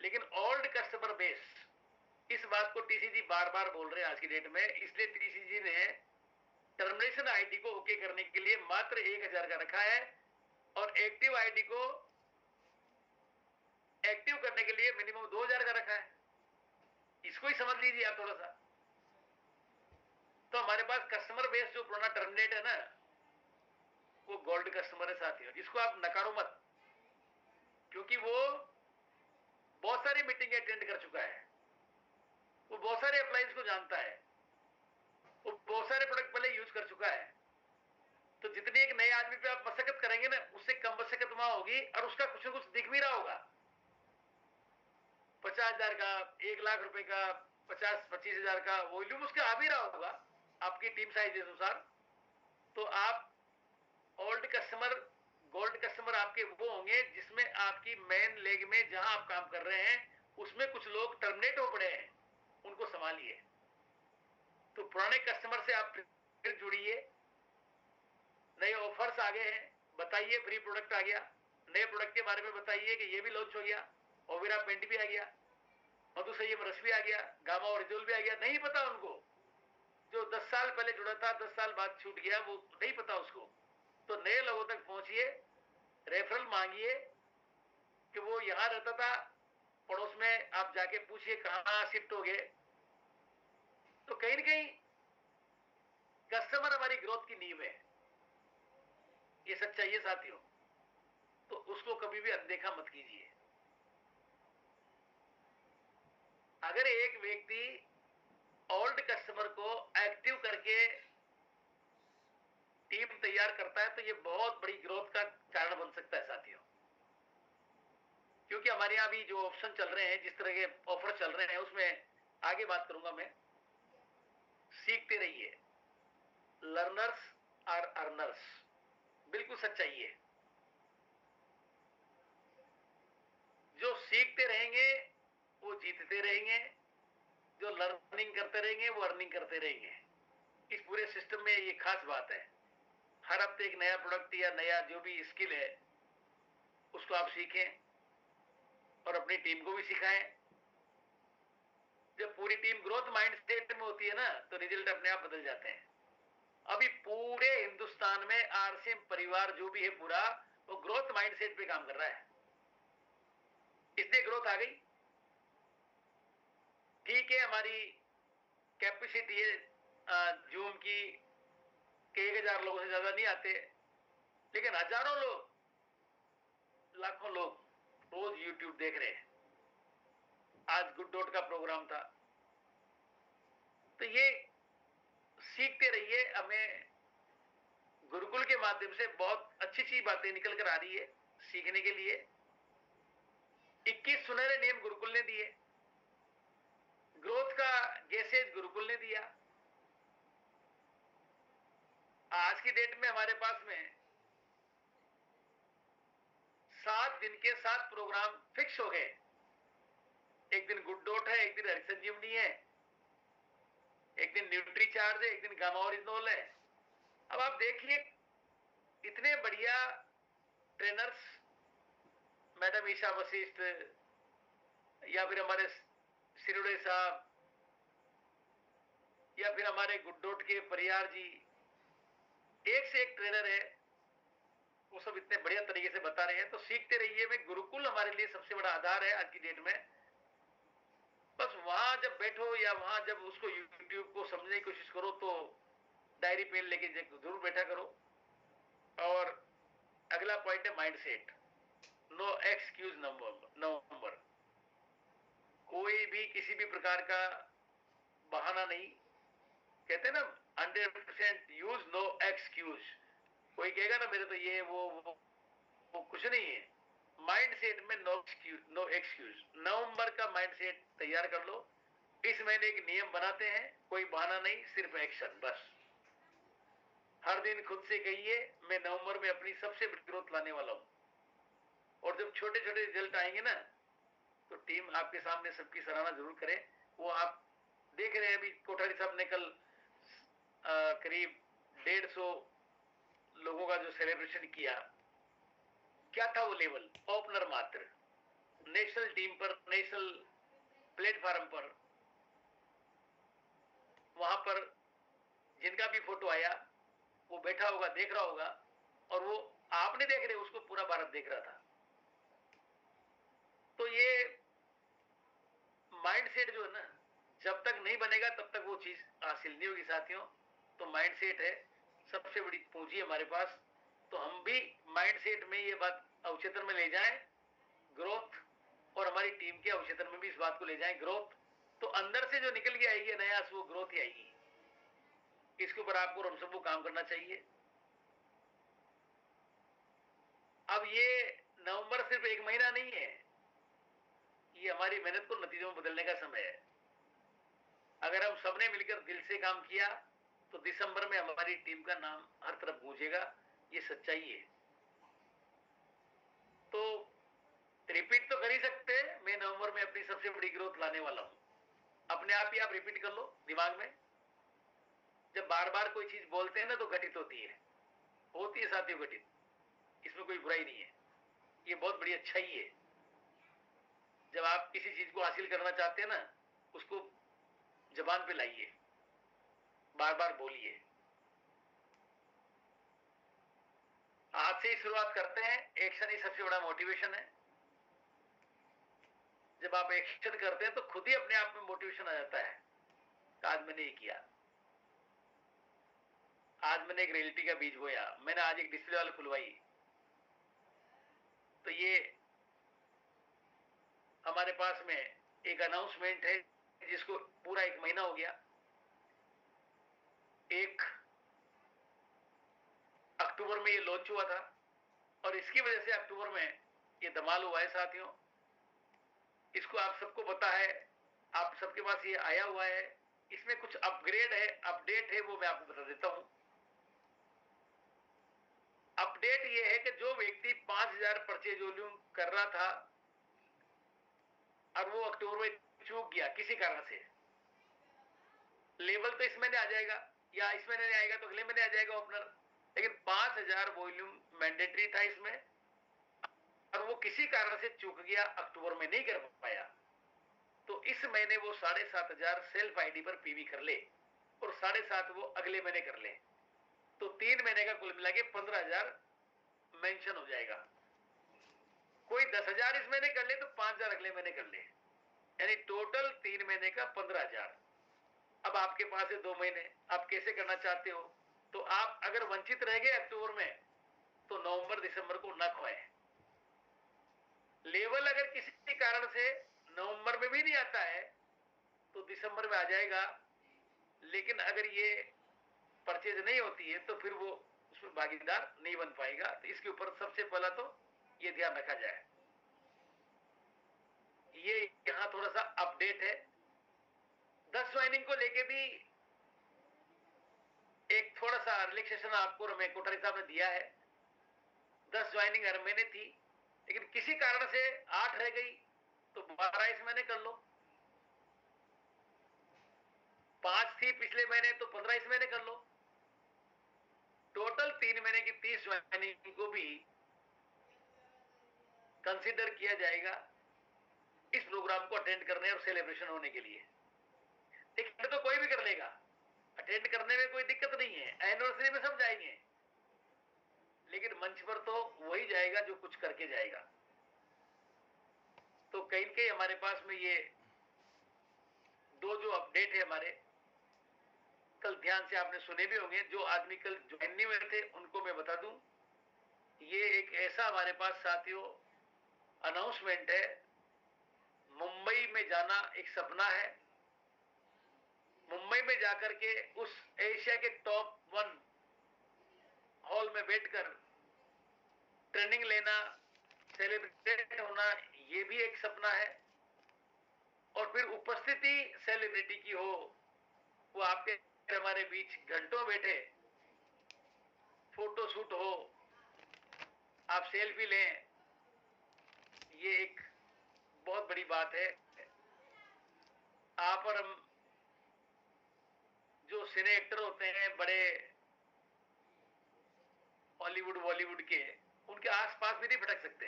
लेकिन ओल्ड कस्टमर बेस, इस बात को टीसीजी बार बार बोल रहे हैं आज की डेट में, इसलिए टीसीजी ने टर्मिनेशन आईडी को ओके करने के लिए मात्र 1000 का रखा है, और एक्टिव आईडी को एक्टिव करने के लिए मिनिमम 2000 का रखा है। इसको ही समझ लीजिए आप थोड़ा सा। तो हमारे पास कस्टमर बेस जो पुराना टर्मिनेट है ना, वो गोल्ड कस्टमर है साथियों। इसको आप नकारो मत, क्योंकि वो बहुत सारी मीटिंग अटेंड कर चुका है, वो बहुत सारे अप्लायंस को जानता है, वो बहुत सारे प्रोडक्ट पहले यूज कर चुका है। तो जितनी एक नए आदमी पे आप मशक्कत करेंगे ना, उससे कम मशक्कत वहां होगी, और उसका कुछ ना कुछ दिख भी रहा होगा। 50,000 का, 1 लाख रुपए का, 50-25 हजार का वॉल्यूम उसका आ भी रहा होगा आपकी टीम साइज के अनुसार। तो आप ओल्ड कस्टमर, गोल्ड कस्टमर आपके वो होंगे जिसमें आपकी मेन लेग में जहां आप काम कर रहे हैं उसमें कुछ लोग टर्मिनेट हो पड़े हैं, उनको संभालिए। तो पुराने कस्टमर से आप फिर जुड़िए। नए ऑफर्स आ गए हैं, बताइए। फ्री प्रोडक्ट आ गया, नए प्रोडक्ट के बारे में बताइए कि ये भी लॉन्च हो गया, ओवेरा पेंट भी आ गया, मधुसंयम रस भी आ गया, गामा ओरिजिनल भी आ गया। नहीं पता उनको, जो 10 साल पहले जुड़ा था 10 साल बाद छूट गया, वो नहीं पता उसको। तो नए लोगों तक पहुंचिए, रेफरल मांगिए कि वो यहां रहता था, पड़ोस में आप जाके पूछिए कहां शिफ्ट हो गए। तो कहीं ना कहीं कस्टमर हमारी ग्रोथ की नींव है, ये सच्चाई है साथियों। तो उसको कभी भी अनदेखा मत कीजिए। अगर एक व्यक्ति ओल्ड कस्टमर को एक्टिव करके टीम तैयार करता है तो ये बहुत बड़ी ग्रोथ का कारण बन सकता है साथियों। क्योंकि हमारे यहाँ भी जो ऑप्शन चल रहे हैं, जिस तरह के ऑफर चल रहे हैं, उसमें आगे बात करूंगा मैं। सीखते रहिए। लर्नर्स आर अर्नर्स, बिल्कुल सच्चाई है। जो सीखते रहेंगे वो जीतते रहेंगे, जो लर्निंग करते रहेंगे वो अर्निंग करते रहेंगे। इस पूरे सिस्टम में ये खास बात है। हर हफ्ते एक नया प्रोडक्ट या नया जो भी स्किल है उसको आप सीखें और अपनी टीम को भी सिखाएं। जब पूरी टीम ग्रोथ माइंडसेट में होती है ना तो रिजल्ट अपने आप बदल जाते हैं। अभी पूरे हिंदुस्तान में आरसीएम परिवार जो भी है पूरा, वो ग्रोथ माइंडसेट पे काम कर रहा है, इसलिए ग्रोथ आ गई। ठीक है, हमारी कैपेसिटी है जूम की 1000 लोगों से ज्यादा नहीं आते, लेकिन हजारों लोग, लाखों लोग रोज यूट्यूब देख रहे हैं। आज गुड डॉट का प्रोग्राम था। तो ये सीखते रहिए। हमें गुरुकुल के माध्यम से बहुत अच्छी अच्छी बातें निकल कर आ रही है सीखने के लिए। 21 सुनहरे नियम गुरुकुल ने दिए, ग्रोथ का गैसेज गुरुकुल ने दिया। आज की डेट में हमारे पास में 7 दिन के 7 प्रोग्राम फिक्स हो गए। एक दिन गुड डॉट है, एक दिन हरिसंजीवनी है, एक दिन न्यूट्री चार्ज है, एक दिन गामा ओरिजिनल है। अब आप देखिए इतने बढ़िया ट्रेनर्स, मैडम ईशा वशिष्ठ या फिर हमारे सिरोड़े साहब या फिर हमारे गुड डॉट के परियार जी, एक से एक ट्रेनर है, वो सब इतने बढ़िया तरीके से बता रहे हैं। तो सीखते रहिए। मैं गुरुकुल हमारे लिए सबसे बड़ा आधार है आज की डेट में। बस वहां जब बैठो या वहां जब उसको यूट्यूब को समझने की कोशिश करो तो डायरी पेन लेके जरूर बैठा करो। और अगला पॉइंट है माइंडसेट। No excuse number. कोई भी किसी भी प्रकार का बहाना नहीं। कहते हैं ना 100% यूज नो एक्सक्यूज। कोई कहेगा ना मेरे तो ये वो कुछ नहीं है। माइंडसेट में नो एक्सक्यूज। नवंबर का माइंडसेट तैयार कर लो। इस महीने एक नियम बनाते हैं, कोई बहाना नहीं, सिर्फ एक्शन। बस हर दिन खुद से कहिए मैं नवंबर में अपनी सबसे बड़ी ग्रोथ लाने वाला हूं। और जब छोटे छोटे रिजल्ट आएंगे ना तो टीम आपके सामने सबकी सराहना जरूर करे। वो आप देख रहे हैं, अभी कोठारी साहब ने कल करीब 150 लोगों का जो सेलिब्रेशन किया, क्या था वो लेवल? ओपनर मात्र। नेशनल टीम पर, नेशनल प्लेटफॉर्म पर, वहां पर जिनका भी फोटो आया वो बैठा होगा, देख रहा होगा, और वो आप नहीं देख रहे, उसको पूरा भारत देख रहा था। तो ये माइंडसेट जो है ना, जब तक नहीं बनेगा तब तक वो चीज हासिल नहीं होगी साथियों। तो माइंडसेट है सबसे बड़ी पूंजी हमारे पास। तो हम भी माइंडसेट में ये बात अवचेतन में ले जाएं, ग्रोथ, और हमारी टीम के अवचेतन में भी इस बात को ले जाएं, ग्रोथ। तो अंदर से जो निकल के आएगी नया, वो ग्रोथ ही आएगी। इसके ऊपर आपको और हम सबको काम करना चाहिए। अब ये नवंबर सिर्फ एक महीना नहीं है, ये हमारी मेहनत को नतीजों में बदलने का समय है। अगर हम सबने मिलकर दिल से काम किया तो दिसंबर में हमारी टीम का नाम हर तरफ गूंजेगा। ये सच्चाई है। तो रिपीट तो कर ही सकते हैं, मैं नवंबर में अपनी सबसे बड़ी ग्रोथ लाने वाला हूं। अपने आप ही आप रिपीट कर लो दिमाग में। जब बार बार कोई चीज बोलते हैं ना तो घटित होती है साथियों, घटित। इसमें कोई बुराई नहीं है, ये बहुत बड़ी अच्छाई है। जब आप किसी चीज को हासिल करना चाहते हैं ना, उसको जबान पे लाइए, बार बार बोलिए। आज से ही शुरुआत करते हैं। एक्शन ही सबसे बड़ा मोटिवेशन है। जब आप एक्शन करते हैं तो खुद ही अपने आप में मोटिवेशन आ जाता है। आज मैंने ये किया, आज मैंने एक रियलिटी का बीज बोया, मैंने आज एक डिस्प्ले वाल खुलवाई। तो ये हमारे पास में एक अनाउंसमेंट है जिसको पूरा एक महीना हो गया। 1 अक्टूबर में ये लॉन्च हुआ था और इसकी वजह से अक्टूबर में ये धमाल हुआ है साथियों। इसको आप सबको पता है, आप सबके पास ये आया हुआ है। इसमें कुछ अपग्रेड है, अपडेट है, वो मैं आपको बता देता हूं। अपडेट ये है कि जो व्यक्ति 5,000 परचेज वॉल्यूम कर रहा था और वो अक्टूबर में चूक गया किसी कारण से, लेवल तो इस महीने आ जाएगा या इस महीने नहीं आएगा तो अगले महीने आ जाएगा ओपनर, लेकिन 5,000 वॉल्यूम मैंडेटरी था इसमें और वो किसी कारण से चूक गया, अक्टूबर में नहीं कर पाया, तो इस महीने वो 7,500 सेल्फ आईडी पर पीवी कर ले और 7,500 वो अगले महीने कर ले, तो 3 महीने का कुल मिला के 15,000 मेंशन हो जाएगा। कोई 10,000 इस महीने कर ले तो 5,000 अगले महीने कर ले, यानी टोटल 3 महीने का 15,000। अब आपके पास है 2 महीने, आप कैसे करना चाहते हो? तो आप अगर वंचित रह गए अक्टूबर में तो नवंबर दिसंबर को न खोएं। लेवल अगर किसी कारण से नवंबर में भी नहीं आता है तो दिसंबर में आ जाएगा, लेकिन अगर ये परचेज नहीं होती है तो फिर वो उसमें भागीदार नहीं बन पाएगा। तो इसके ऊपर सबसे पहला तो ये ध्यान रखा जाए। ये यहां थोड़ा सा अपडेट है। 10 ज्वाइनिंग को लेके भी एक थोड़ा सा रिलैक्सेशन आपको रमेश कोठारी साहब ने दिया है। 10 ज्वाइनिंग हर महीने थी, लेकिन किसी कारण से 8 रह गई तो 12 इस महीने कर लो। 5 थी पिछले महीने तो 15 इस महीने कर लो। टोटल 3 महीने की 30 ज्वाइनिंग को भी कंसीडर किया जाएगा इस प्रोग्राम को अटेंड करने और सेलिब्रेशन होने के लिए। टिकट तो कोई भी कर लेगा, अटेंड करने में कोई दिक्कत नहीं है, एनिवर्सरी में सब जाएंगे, लेकिन मंच पर तो वही जाएगा जो कुछ करके जाएगा। तो कहीं के हमारे पास में ये दो जो अपडेट है हमारे, कल ध्यान से आपने सुने भी होंगे, जो आदमी कल ज्वाइन नहीं हुए थे उनको मैं बता दूं, ये एक ऐसा हमारे पास साथियों अनाउंसमेंट है। मुंबई में जाना एक सपना है। मुंबई में जाकर के उस एशिया के टॉप 1 हॉल में बैठकर ट्रेनिंग लेना, सेलिब्रेट होना, ये भी एक सपना है। और फिर उपस्थिति सेलिब्रिटी की हो, वो आपके हमारे बीच घंटों बैठे, फोटो शूट हो, आप सेल्फी लें, ये एक बहुत बड़ी बात है। आप और हम जो सिने एक्टर होते हैं बड़े हॉलीवुड बॉलीवुड के, उनके आसपास भी नहीं भटक सकते,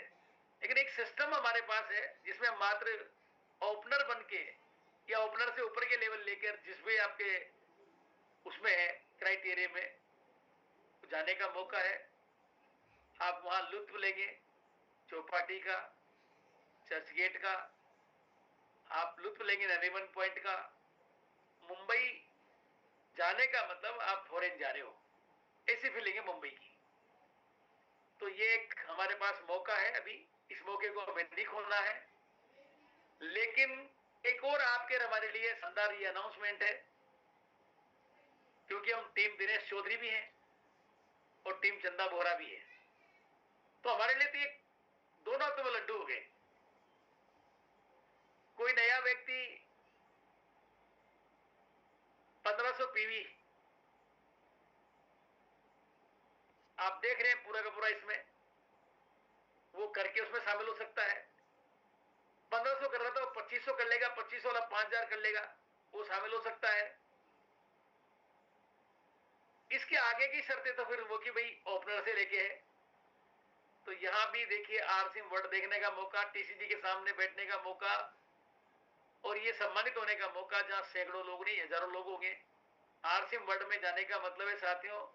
लेकिन एक सिस्टम हमारे पास है जिसमें हम मात्र ओपनर बन के या ओपनर से ऊपर के लेवल लेकर जिस भी आपके उसमें है क्राइटेरिया में जाने का मौका है। आप वहां लुत्फ लेंगे चौपाटी का, चर्च गेट का, आप लुत्फ लेंगे नरीमन पॉइंट का। मुंबई जाने का मतलब आप फॉरेन जा रहे हो, ऐसी फीलिंग है मुंबई की। तो ये एक हमारे पास मौका है, अभी इस मौके को हमें नहीं खोना है। लेकिन एक और आपके हमारे लिए शानदार ये अनाउंसमेंट है, क्योंकि हम टीम दिनेश चौधरी भी हैं और टीम चंदा बोहरा भी है, तो हमारे लिए तो ये दोनों तो लड्डू हो गए। कोई नया व्यक्ति 1500 पीवी आप देख रहे हैं पूरा का पूरा, इसमें वो करके उसमें शामिल हो सकता है। 1500 कर रहा था वो 2500 कर लेगा, 2500 वाला 5,000 कर लेगा, वो शामिल हो सकता है। इसके आगे की शर्तें तो फिर वो कि भाई ओपनर से लेके है। तो यहां भी देखिए आरसीएम वर्ल्ड देखने का मौका, टीसीजी के सामने बैठने का मौका और ये सम्मानित होने का मौका, जहां सैकड़ों लोग नहीं हजारों लोग होंगे। आरसीएम वर्ल्ड में जाने का मतलब है साथियों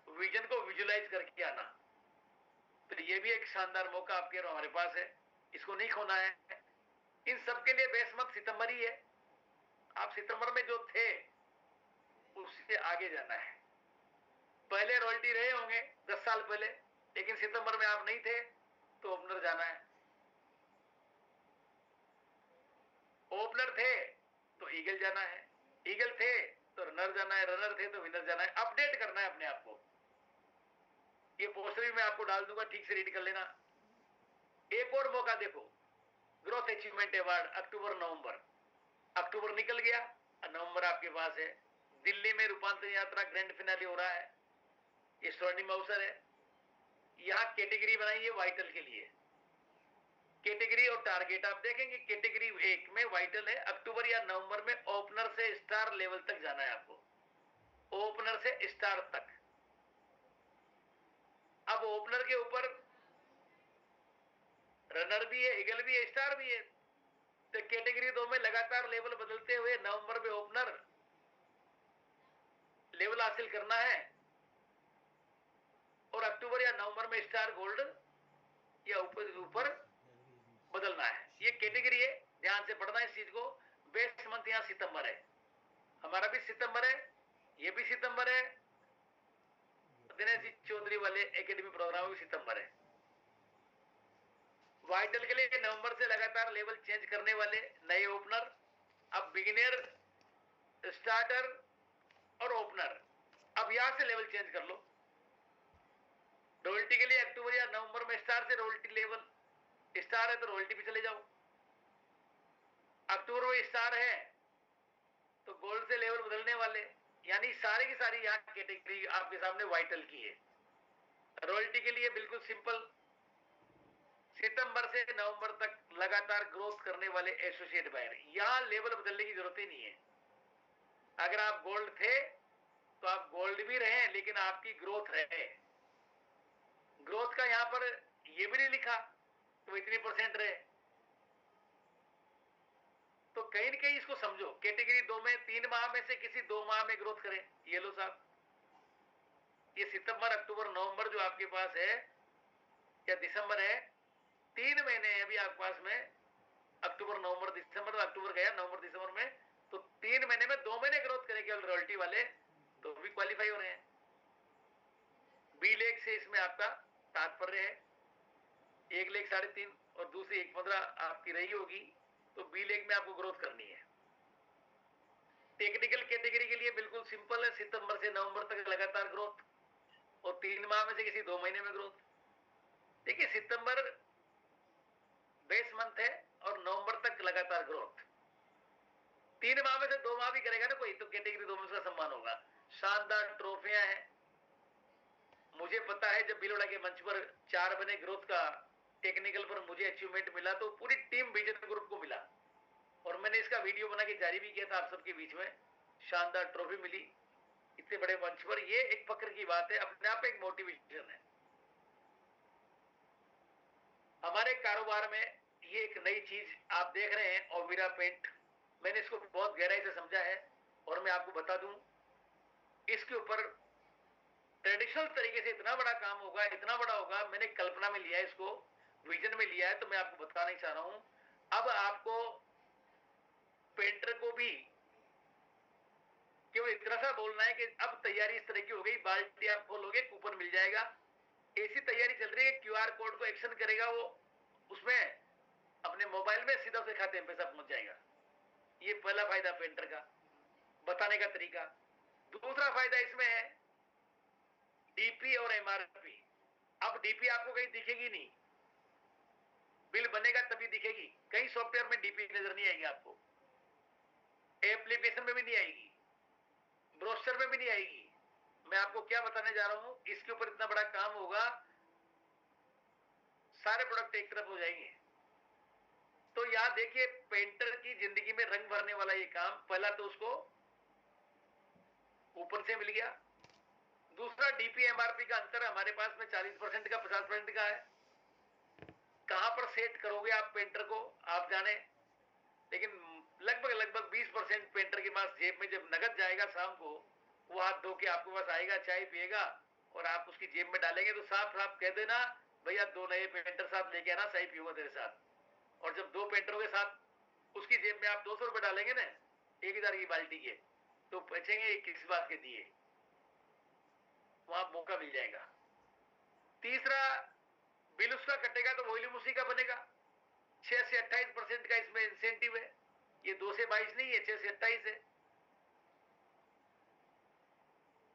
विजन को विजुलाइज करके आना। तो ये भी एक शानदार मौका आपके और हमारे पास है, इसको नहीं खोना है। इन सबके लिए बेसमत सितंबर ही है। आप सितंबर में जो थे उससे आगे जाना है। पहले रॉयल्टी रहे होंगे 10 साल पहले, लेकिन सितंबर में आप नहीं थे तो ओपनर जाना है। ओपनर थे तो ईगल जाना है, ईगल थे तो रनर जाना है, रनर थे तो विनर जाना है। अपडेट करना है अपने आप को। ये पोस्टर भी मैं आपको डाल दूंगा, ठीक से रीड कर लेना। एक और मौका देखो, ग्रोथ अचीवमेंट अवार्ड अक्टूबर नवंबर। अक्टूबर निकल गया, नवंबर आपके पास है। दिल्ली में रूपांतर यात्रा ग्रैंड फिनाले हो रहा है, ये स्वर्णिम अवसर है। यहां कैटेगरी बनाई है वाइटल के लिए, कैटेगरी और टारगेट आप देखेंगे। कैटेगरी 1 में वाइटल है, अक्टूबर या नवंबर में ओपनर से स्टार लेवल तक जाना है आपको, ओपनर से स्टार तक। अब ओपनर के ऊपर रनर भी है, ईगल भी है, स्टार भी है। तो कैटेगरी 2 में लगातार लेवल बदलते हुए नवंबर में ओपनर लेवल हासिल करना है और अक्टूबर या नवंबर में स्टार गोल्ड या ऊपर बदलना है। ये कैटेगरी है, ध्यान से पढ़ना इस चीज को। बेस्ट मंथ यहां सितंबर है, हमारा भी सितंबर है, ये भी सितंबर है, दिनेश जी चौधरी वाले एकेडमी प्रोग्राम भी सितंबर है। वाइटल के लिए नवंबर से लगातार लेवल चेंज करने वाले नए ओपनर, अब बिगिनर, स्टार्टर और ओपनर, अब यहां से लेवल चेंज कर लो। रॉयल्टी के लिए अक्टूबर या नवंबर में स्टार से रॉयल्टी लेवल, स्टार है तो रॉयल्टी पे चले जाओ। अक्टूबर में स्टार है तो गोल्ड से लेवल बदलने वाले, यानी सारी की सारी यहां कैटेगरी आपके सामने वाइटल की है। रॉयल्टी के लिए बिल्कुल सिंपल, सितंबर से नवंबर तक लगातार ग्रोथ करने वाले एसोसिएट बायर, यहां लेवल बदलने की जरूरत ही नहीं है। अगर आप गोल्ड थे तो आप गोल्ड भी रहे, लेकिन आपकी ग्रोथ रहे। ग्रोथ का यहां पर ये भी नहीं लिखा तो इतनी परसेंट रहे। तो कहीं न कहीं इसको समझो, कैटेगरी 2 में 3 माह में से किसी 2 माह में ग्रोथ करें। ये लो साहब, ये सितंबर, अक्टूबर, नवंबर जो आपके पास है या दिसंबर है, 3 महीने हैं अभी आपके पास में। अक्टूबर, नवंबर, दिसंबर, अक्टूबर गया, नवंबर, दिसंबर में, तो 3 महीने में 2 महीने ग्रोथ करें केवल रॉयल्टी वाले, तो भी क्वालिफाई हो रहे हैं। बी लेग से इसमें आपका तात्पर्य है 1 लेग 3.5 और दूसरी 1.15 आपकी रही होगी, तो बी लेग में आपको ग्रोथ करनी है। टेक्निकल कैटेगरी के लिए बिल्कुल सिंपल है, सितंबर से नवंबर तक लगातार ग्रोथ और 3 माह में से किसी 2 महीने में ग्रोथ। देखिए सितंबर बेस मंथ है और नवंबर तक लगातार ग्रोथ। 3 माह में से 2 माह भी करेगा ना कोई, तो कैटेगरी 2 में उसका सम्मान होगा। शानदार ट्रॉफियां हैं। मुझे पता है जब बिलोड़ा के मंच पर 4 बने ग्रोथ का टेक्निकल पर मुझे अचीवमेंट मिला तो पूरी टीम विजेता ग्रुप को मिला, और मैंने इसका वीडियो बना के जारी भी किया था आप सबके बीच में। शानदार ट्रॉफी मिली इतने बड़े मंच पर, ये एक फक्र की बात है, अपने आप एक मोटिवेशन है हमारे कारोबार में। ये एक नई चीज आप देख रहे हैं ओबेरा पेंट, मैंने इसको बहुत गहराई से समझा है और मैं आपको बता दूं, इसके ऊपर ट्रेडिशनल तरीके से इतना बड़ा काम होगा, इतना बड़ा होगा, मैंने कल्पना में लिया है इसको, विजन में लिया है, तो मैं आपको बताना ही चाह रहा हूं। अब आपको पेंटर को भी केवल इतना सा बोलना है कि अब तैयारी इस तरह की हो गई, बाल्टी आप खोलोगे कूपन मिल जाएगा। ऐसी तैयारी चल रही है, क्यूआर कोड को एक्शन करेगा वो, उसमें अपने मोबाइल में सीधा उसके खाते में पैसा पहुंच जाएगा। ये पहला फायदा पेंटर का, बताने का तरीका। दूसरा फायदा इसमें है डीपी और एमआरपी। अब डीपी आपको कहीं दिखेगी नहीं, बिल बनेगा तभी दिखेगी। कई सॉफ्टवेयर में डीपी नजर नहीं आएगी आपको, एप्लीकेशन में भी नहीं आएगी, ब्रोशर में भी नहीं आएगी। मैं आपको क्या बताने जा रहा हूं, इसके ऊपर इतना बड़ा काम होगा, सारे प्रोडक्ट एक तरफ हो जाएंगे। तो यहां देखिए पेंटर की जिंदगी में रंग भरने वाला ये काम, पहला तो उसको ऊपर से मिल गया। दूसरा डीपी एमआरपी का अंतर हमारे पास में 40% का 50% का है। कहां पर सेट करोगे आप पेंटर को आप जाने, लेकिन लगभग 20% पेंटर के पास जेब में जब नगद जाएगा शाम को, वो हाथ धो के आपके पास आएगा, चाय पिएगा और आप उसकी जेब में डालेंगे तो साफ साफ कह देना भैया 2 नए पेंटर साथ लेके आना, चाय पीऊंगा तेरे साथ। और जब 2 पेंटरों के साथ उसकी जेब में आप 200 रुपए डालेंगे ना 1000 की बाल्टी के, तो बचेंगे किस बात के दिए, वहां मौका मिल जाएगा। तीसरा, बिल उसका कटेगा तो वॉल्यूम उसी का बनेगा। 6 से 28% का इसमें इंसेंटिव है, ये 2 से 22 नहीं है, 6 से 28 है।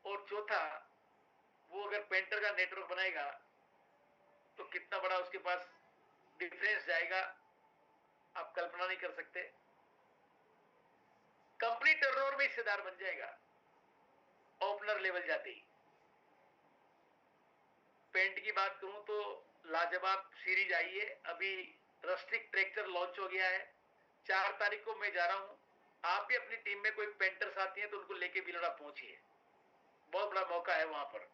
और चौथा, वो अगर पेंटर का नेटवर्क बनाएगा तो कितना बड़ा उसके पास डिफरेंस जाएगा, आप कल्पना नहीं कर सकते। कंपनी टर्नओवर में हिस्सेदार बन जाएगा ओपनर लेवल जाते ही। पेंट की बात करूं तो लाजवाब सीरीज आई है, अभी रस्टिक ट्रैक्टर लॉन्च हो गया है। 4 तारीख को मैं जा रहा हूं, आप भी अपनी टीम में कोई पेंटर साथी हैं तो उनको लेके बिलोड़ा पहुंचिए, बहुत बड़ा मौका है वहां पर।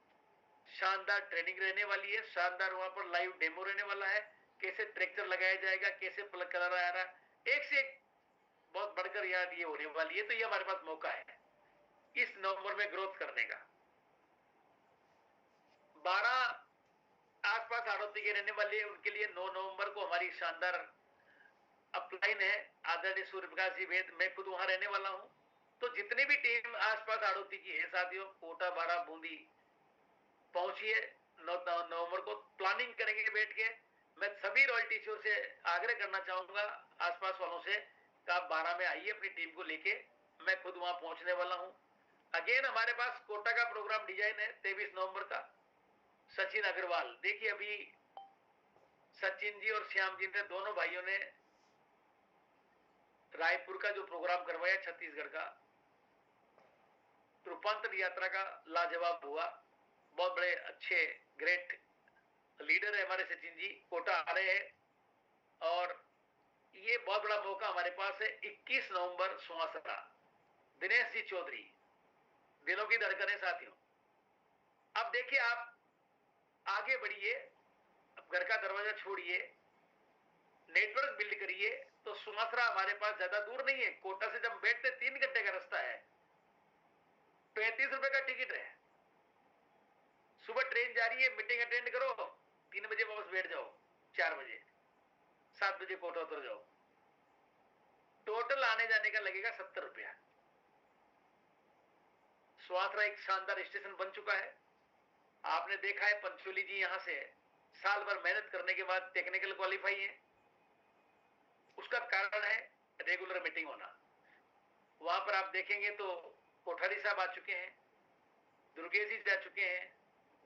शानदार ट्रेनिंग रहने वाली है, शानदार वहां पर लाइव डेमो रहने वाला है, कैसे ट्रैक्टर लगाया जाएगा, कैसे प्लग कलर आ रहा है, एक से एक बहुत बढ़कर यार ये होने वाली है। तो ये हमारे पास मौका है इस नवंबर में ग्रोथ करने का। 12 आसपास आड़ोती के रहने वाले उनके लिए 9 नवंबर को हमारी शानदार अपलाइन है, आदरणीय सूर्य प्रकाश जी वेद, मैं खुद वहां रहने वाला हूं। तो जितने भी टीम आसपास आड़ोती की है साथियों, कोटा, बारा, बूंदी, पहुंचिए 9 नवंबर को। प्लानिंग करेंगे बैठ के। मैं सभी रॉयल टीचर से आग्रह करना चाहूंगा आसपास वालों से कि आप 12 में आइए अपनी टीम को लेके, मैं खुद वहां पहुंचने वाला हूं। अगेन हमारे पास कोटा का प्रोग्राम डिजाइन है 23 नवंबर का। सचिन अग्रवाल, देखिए अभी सचिन जी और श्याम जी ने दोनों भाइयों ने रायपुर का जो प्रोग्राम करवाया छत्तीसगढ़ का, रूपांतर यात्रा का लाजवाब हुआ। बहुत बड़े अच्छे ग्रेट लीडर है हमारे सचिन जी, कोटा आ रहे हैं और ये बहुत बड़ा मौका हमारे पास है। 21 नवंबर सुहासरा, दिनेश जी चौधरी, दिलों की धड़कनें साथियों। अब देखिए आप आगे बढ़िए, अब घर का दरवाजा छोड़िए, नेटवर्क बिल्ड करिए। तो सुमात्रा हमारे पास ज्यादा दूर नहीं है, कोटा से जब बैठते 3 घंटे का रास्ता है, 35 रुपए का टिकट है। सुबह ट्रेन जा रही है, मीटिंग अटेंड करो, 3 बजे वापस बैठ जाओ, 4 बजे 7 बजे कोटा उतर जाओ। टोटल आने जाने का लगेगा 70 रुपया। सुमात्रा एक शानदार स्टेशन बन चुका है। आपने देखा है पंचोली जी यहां से साल भर मेहनत करने के बाद टेक्निकल क्वालिफाई है। उसका कारण है रेगुलर मीटिंग होना। वहां पर आप देखेंगे तो कोठारी साहब आ चुके हैं, दुर्गेश जी जा चुके हैं,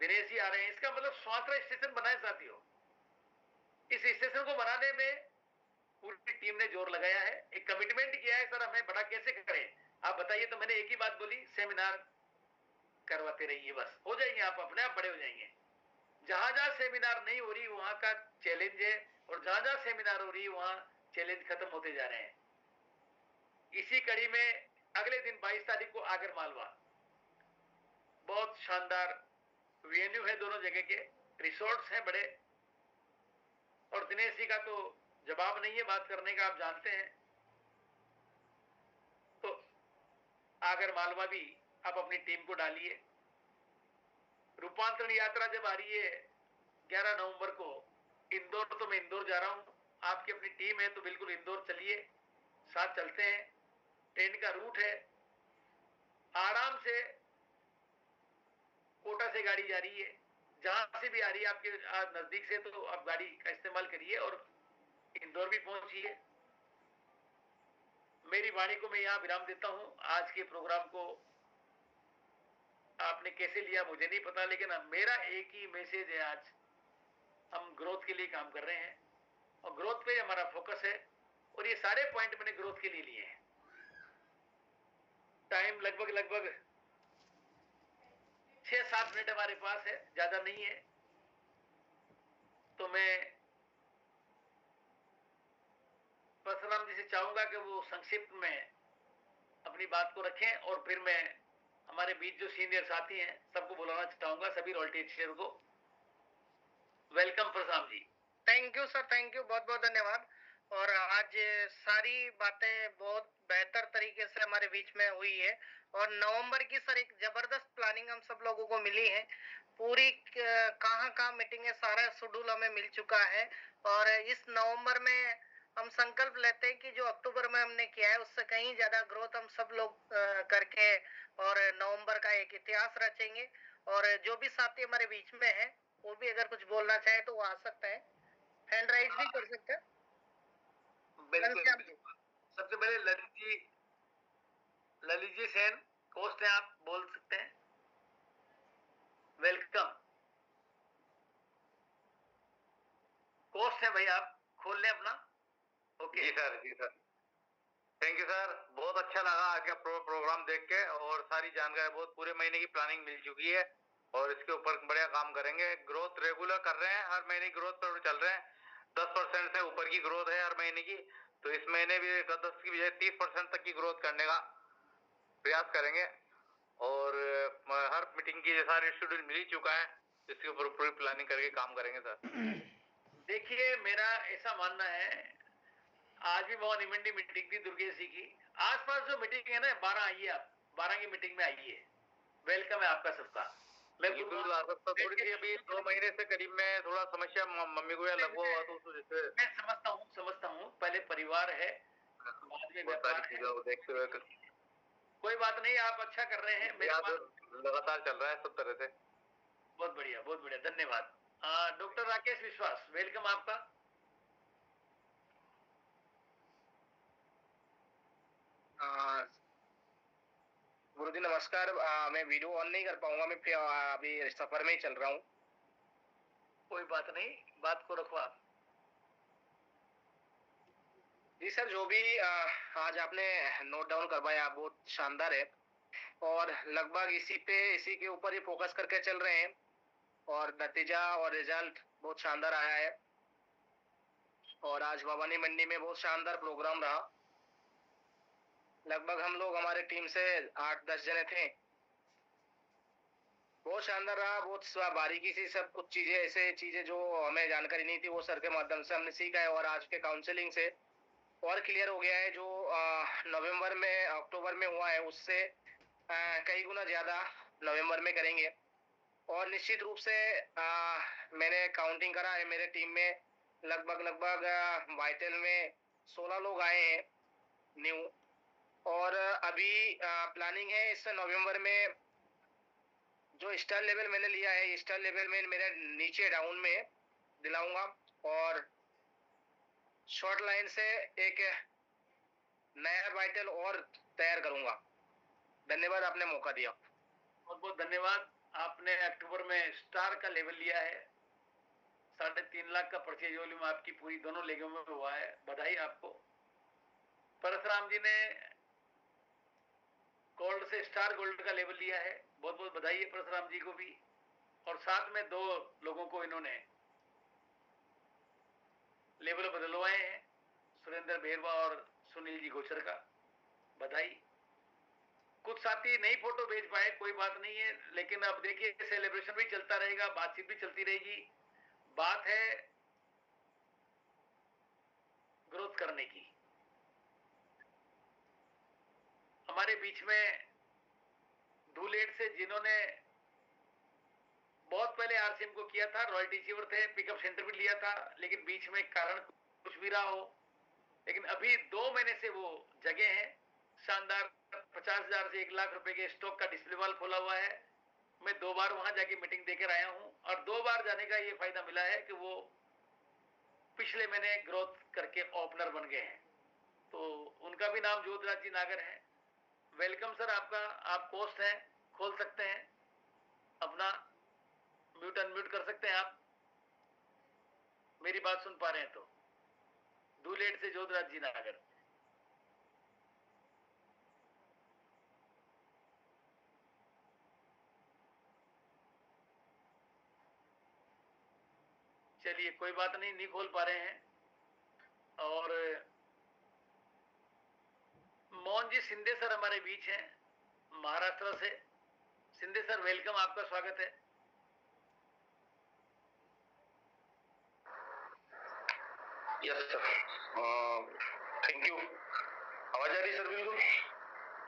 दिनेश जी आ रहे हैं। इसका मतलब स्वात्रा स्टेशन बना है साथियों। इस स्टेशन को बनाने में पूरी टीम ने जोर लगाया है, एक कमिटमेंट किया है, सर हमें बड़ा कैसे करें आप बताइए। तो मैंने एक ही बात बोली, सेमिनार करवाते रहिए, बस हो जाएंगे आप, अपने आप बड़े हो जाएंगे। जहां जहां सेमिनार नहीं हो रही वहां का चैलेंज है, और जहां जहां सेमिनार हो रही वहां चैलेंज खत्म होते जा रहे हैं। इसी कड़ी में अगले दिन 22 तारीख को आगर मालवा, बहुत शानदार वेन्यू है, दोनों जगह के रिसोर्ट्स हैं बड़े, और दिनेश जी का तो जवाब नहीं है बात करने का, आप जानते हैं। तो आगर मालवा भी आप अपनी टीम को डालिए। रूपांतरण यात्रा जब आ रही है 11 नवंबर को इंदौर, तो मैं इंदौर जा रहा हूं, आपकी अपनी टीम है तो बिल्कुल इंदौर चलिए, साथ चलते हैं। ट्रेन का रूट है, आराम से कोटा से गाड़ी जा रही है, जहां से भी आ रही है आपके नजदीक से, तो आप गाड़ी का इस्तेमाल करिए और इंदौर भी पहुंचिए। मेरी वाणी को मैं यहां विराम देता हूं। आज के प्रोग्राम को आपने कैसे लिया मुझे नहीं पता, लेकिन मेरा एक ही मैसेज है, आज हम ग्रोथ के लिए काम कर रहे हैं और ग्रोथ पे हमारा फोकस है, और ये सारे पॉइंट मैंने ग्रोथ के लिए लिए हैं। टाइम लगभग 6-7 मिनट हमारे पास है, ज्यादा नहीं है। तो मैं परशुराम जी से चाहूंगा कि वो संक्षिप्त में अपनी बात को रखें, और फिर मैं हमारे बीच जो सीनियर साथी हैं सबको बुलाना चाहूंगा, सभी रॉयल टीचर को। Welcome Parshuram ji. Thank you sir, thank you, बहुत बहुत धन्यवाद। और आज सारी बातें बहुत बेहतर तरीके से हमारे बीच में हुई है, और नवंबर की सर एक जबरदस्त प्लानिंग हम सब लोगों को मिली है। पूरी कहाँ कहाँ मीटिंग है, सारा शेड्यूल हमें मिल चुका है। और इस नवंबर में हम संकल्प लेते हैं कि जो अक्टूबर में हमने किया है उससे कहीं ज्यादा ग्रोथ हम सब लोग करके और नवंबर का एक इतिहास रचेंगे। और जो भी साथी हमारे बीच में है वो भी अगर कुछ बोलना चाहे तो वो आ सकता है, हैंड राइज भी कर सकते हैं। बिल्कुल। सबसे पहले ललित जी सेन कोस्ट है, आप बोल सकते हैं। वेलकम। कोस्ट है भाई, आप खोल लें अपना। ओके जी सर, जी सर। थैंक यू सर, बहुत अच्छा लगा आज का प्रोग्राम देख के, और सारी जानकारी बहुत पूरे महीने की प्लानिंग मिल चुकी है और इसके ऊपर बढ़िया काम करेंगे। ग्रोथ रेगुलर कर रहे हैं, हर महीने ग्रोथ पर चल रहे हैं। 10% से ऊपर की ग्रोथ है हर महीने की, तो इस महीने भी 10 की बजाय 30% तक की ग्रोथ करने का प्रयास करेंगे। और हर मीटिंग की सारी शेड्यूल मिल ही चुका है, इसके ऊपर पूरी प्लानिंग करके काम करेंगे सर। देखिए, मेरा ऐसा मानना है, आज भी बहुत इवेंटी मीटिंग थी दुर्गेश जी की। आसपास जो मीटिंग है ना, 12 आइए, आप 12 की मीटिंग में आइए, वेलकम है आपका सबका। मैं बिल्कुल आ सकता, थोड़ी सी अभी 2 महीने से करीब में थोड़ा समस्या मम्मी को या लगवा हुआ, तो उस वजह से मैं समझता हूँ, पहले परिवार है, बाद में बहुत सारी व्यापार है, चीजों को देखते हुए कोई बात नहीं, आप अच्छा कर रहे हैं। मेरे पास लगातार चल रहा है सब तरह से। बहुत बढ़िया, धन्यवाद। डॉक्टर राकेश विश्वास, वेलकम आपका। गुरुजी नमस्कार। मैं वीडियो ऑन नहीं कर पाऊंगा, मैं अभी सफर में ही चल रहा हूँ। कोई बात नहीं, बात को रखो आप। जी सर, जो भी आज आपने नोट डाउन करवाया बहुत शानदार है, और लगभग इसी के ऊपर ही फोकस करके चल रहे हैं, और नतीजा और रिजल्ट बहुत शानदार आया है। और आज भवानी मंडी में बहुत शानदार प्रोग्राम रहा। लगभग हम लोग हमारे टीम से 8-10 जने थे। बहुत शानदार रहा, बहुत बारीकी से सब कुछ चीजें, ऐसे चीजें जो हमें जानकारी नहीं थी वो सर के माध्यम से हमने सीखा है, और आज के काउंसलिंग से और क्लियर हो गया है। जो नवंबर में अक्टूबर में हुआ है उससे कई गुना ज्यादा नवंबर में करेंगे। और निश्चित रूप से मैंने काउंटिंग करा है, मेरे टीम में लगभग वाइटल में 16 लोग आए हैं न्यू। और अभी प्लानिंग है इस नवंबर में जो स्टार लेवल मैंने लिया है, स्टार लेवल में मेरे नीचे डाउन में दिलाऊंगा, और शॉर्ट लाइन से एक नया वाइटल और तैयार करूंगा। धन्यवाद, आपने मौका दिया। बहुत बहुत धन्यवाद। आपने अक्टूबर में स्टार का लेवल लिया है, 3.5 लाख का परचेज वॉल्यूम आपकी पूरी दोनों लेगों में हुआ है, बधाई आपको। परशुराम जी ने गोल्ड से स्टार गोल्ड का लेवल लिया है, बहुत बहुत बधाई है परशुराम जी को भी। और साथ में 2 लोगों को इन्होंने लेवल बदलवाए हैं, सुरेंद्र बेरवा और सुनील जी गोचर का, बधाई। कुछ साथी नई फोटो भेज पाए, कोई बात नहीं है, लेकिन अब देखिए सेलिब्रेशन भी चलता रहेगा, बातचीत भी चलती रहेगी। बात है ग्रोथ करने की। हमारे बीच में धूलेट से जिन्होंने बहुत पहले आरसीएम को किया था, रॉयल्टी चीवर थे, पिकअप सेंटर भी लिया था, लेकिन बीच में कारण कुछ भी रहा हो, लेकिन अभी 2 महीने से वो जगह है। शानदार 50,000 से 1 लाख रुपए के स्टॉक का डिस्प्ले वॉल खोला हुआ है। मैं 2 बार वहां जाके मीटिंग देकर आया हूं, और 2 बार जाने का ये फायदा मिला है कि वो पिछले महीने ग्रोथ करके ओपनर बन गए हैं। तो उनका भी नाम ज्योतिराज जी नागर है। वेलकम सर आपका, आप पोस्ट हैं, खोल सकते हैं अपना, म्यूट अनम्यूट कर सकते हैं आप, मेरी बात सुन पा रहे हैं तो। दूलेट से ज्योतिराज जी नागर। चलिए कोई बात नहीं, नहीं खोल पा रहे हैं। और मोहन जी सिंधे सर हमारे बीच हैं, महाराष्ट्र से। सिंधे सर वेलकम, आपका स्वागत है। Yes sir, thank you. आवाज आ रही सर? बिल्कुल।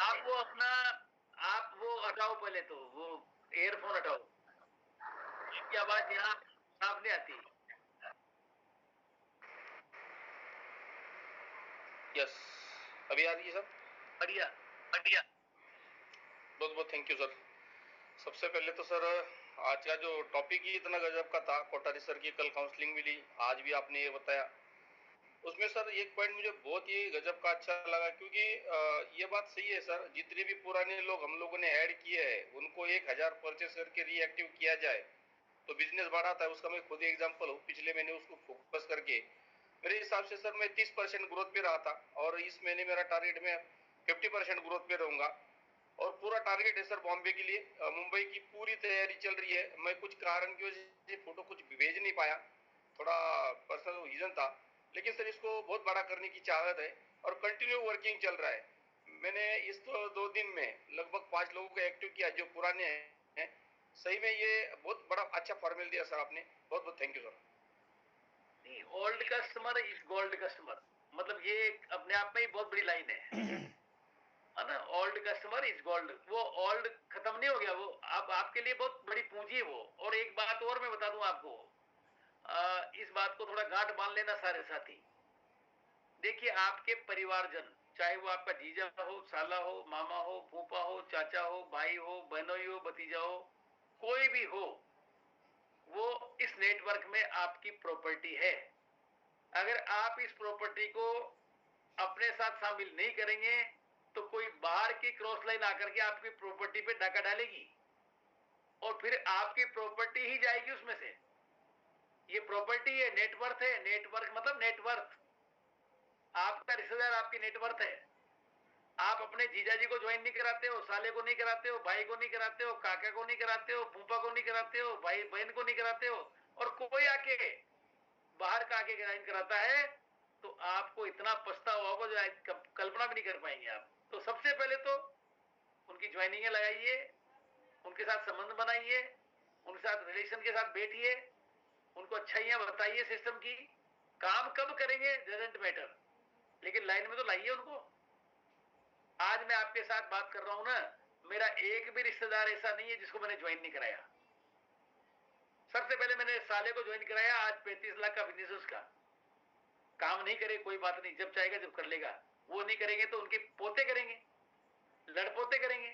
आप वो अपना, आप वो हटाओ पहले, तो वो एयरफोन हटाओ, आपकी आवाज यहाँ साफ नहीं आती। यस, अभी आ रही है सर? बढ़िया बढ़िया। बहुत बहुत थैंक यू सर। सबसे पहले तो सर, आज का जो टॉपिक ही इतना गजब का था, कोठारी सर की कल काउंसलिंग मिली, आज भी आपने ये बताया, उसमें सर एक पॉइंट मुझे बहुत ही गजब का अच्छा लगा, क्योंकि ये बात सही है सर, जितने भी पुराने लोग हम लोगों ने ऐड किए हैं उनको 1000 परचेस करके रीएक्टिव किया जाए तो बिजनेस बढ़ाता है। उसका मैं खुद एग्जांपल हूँ, पिछले महीने उसको फोकस करके मेरे हिसाब से सर मैं 30% ग्रोथ पे रहा था और इस महीने मेरा टारगेट में 50% ग्रोथ पे रहूंगा और पूरा टारगेट है सर बॉम्बे के लिए। मुंबई की पूरी तैयारी चल रही है। मैं कुछ कारण की वजह से फोटो कुछ भेज नहीं पाया, थोड़ा पर्सनल रीजन था, लेकिन सर इसको बहुत बड़ा करने की चाहत है और कंटिन्यू वर्किंग चल रहा है। मैंने इस 2 दिन में लगभग 5 लोगों को एक्टिव किया जो पुराने हैं। सही में ये बहुत बड़ा अच्छा फॉर्मूला दिया सर आपने, बहुत बहुत thank you sir. Old customer is gold customer, मतलब ये अपने आप में ही बहुत बड़ी लाइन है ना। ओल्ड कस्टमर इज गोल्ड, वो ओल्ड खत्म नहीं हो गया, वो आपके लिए बहुत बड़ी पूंजी है वो। और एक बात और मैं बता दूं आपको, इस बात को थोड़ा गांठ बांध लेना सारे साथी। देखिए आपके परिवारजन, चाहे वो आपका जीजा हो, साला हो, मामा हो, फूफा हो, चाचा हो, भाई हो, बहनोई हो, भतीजा हो, कोई भी हो, वो इस नेटवर्क में आपकी प्रॉपर्टी है। अगर आप इस प्रॉपर्टी को अपने साथ शामिल नहीं करेंगे तो कोई बाहर की क्रॉस लाइन आकर के आपकी प्रॉपर्टी पे डाका डालेगी और फिर आपकी प्रॉपर्टी ही जाएगी उसमें से। ये प्रॉपर्टी है, नेटवर्थ है। नेटवर्क मतलब नेटवर्थ, आपका रिश्तेदार आपकी नेटवर्थ है। आप अपने जीजा जी को ज्वाइन नहीं कराते हो, साले को नहीं कराते हो, भाई को नहीं कराते हो, काका को नहीं कराते हो, फूफा को नहीं कराते हो, भाई बहन को नहीं कराते हो, और कोई आके बाहर का आके ज्वाइन कराता है तो आपको इतना पछतावा होगा जो कल्पना भी नहीं कर पाएंगे आप। तो सबसे पहले तो उनकी ज्वाइनिंग लगाइए, उनके साथ संबंध बनाइए, उनके साथ रिलेशन के साथ बैठिए, उनको अच्छाइयां बताइए सिस्टम की। काम कब करेंगे डजंट मैटर, लेकिन लाइन में तो लाइए उनको। आज मैं आपके साथ बात कर रहा हूं ना, मेरा एक भी रिश्तेदार ऐसा नहीं है जिसको मैंने ज्वाइन नहीं कराया। सबसे पहले मैंने साले को ज्वाइन कराया, आज 35 लाख का बिजनेस उसका। काम नहीं करे कोई बात नहीं, जब चाहेगा जब कर लेगा। वो नहीं करेंगे तो उनके पोते करेंगे, लड़पोते करेंगे,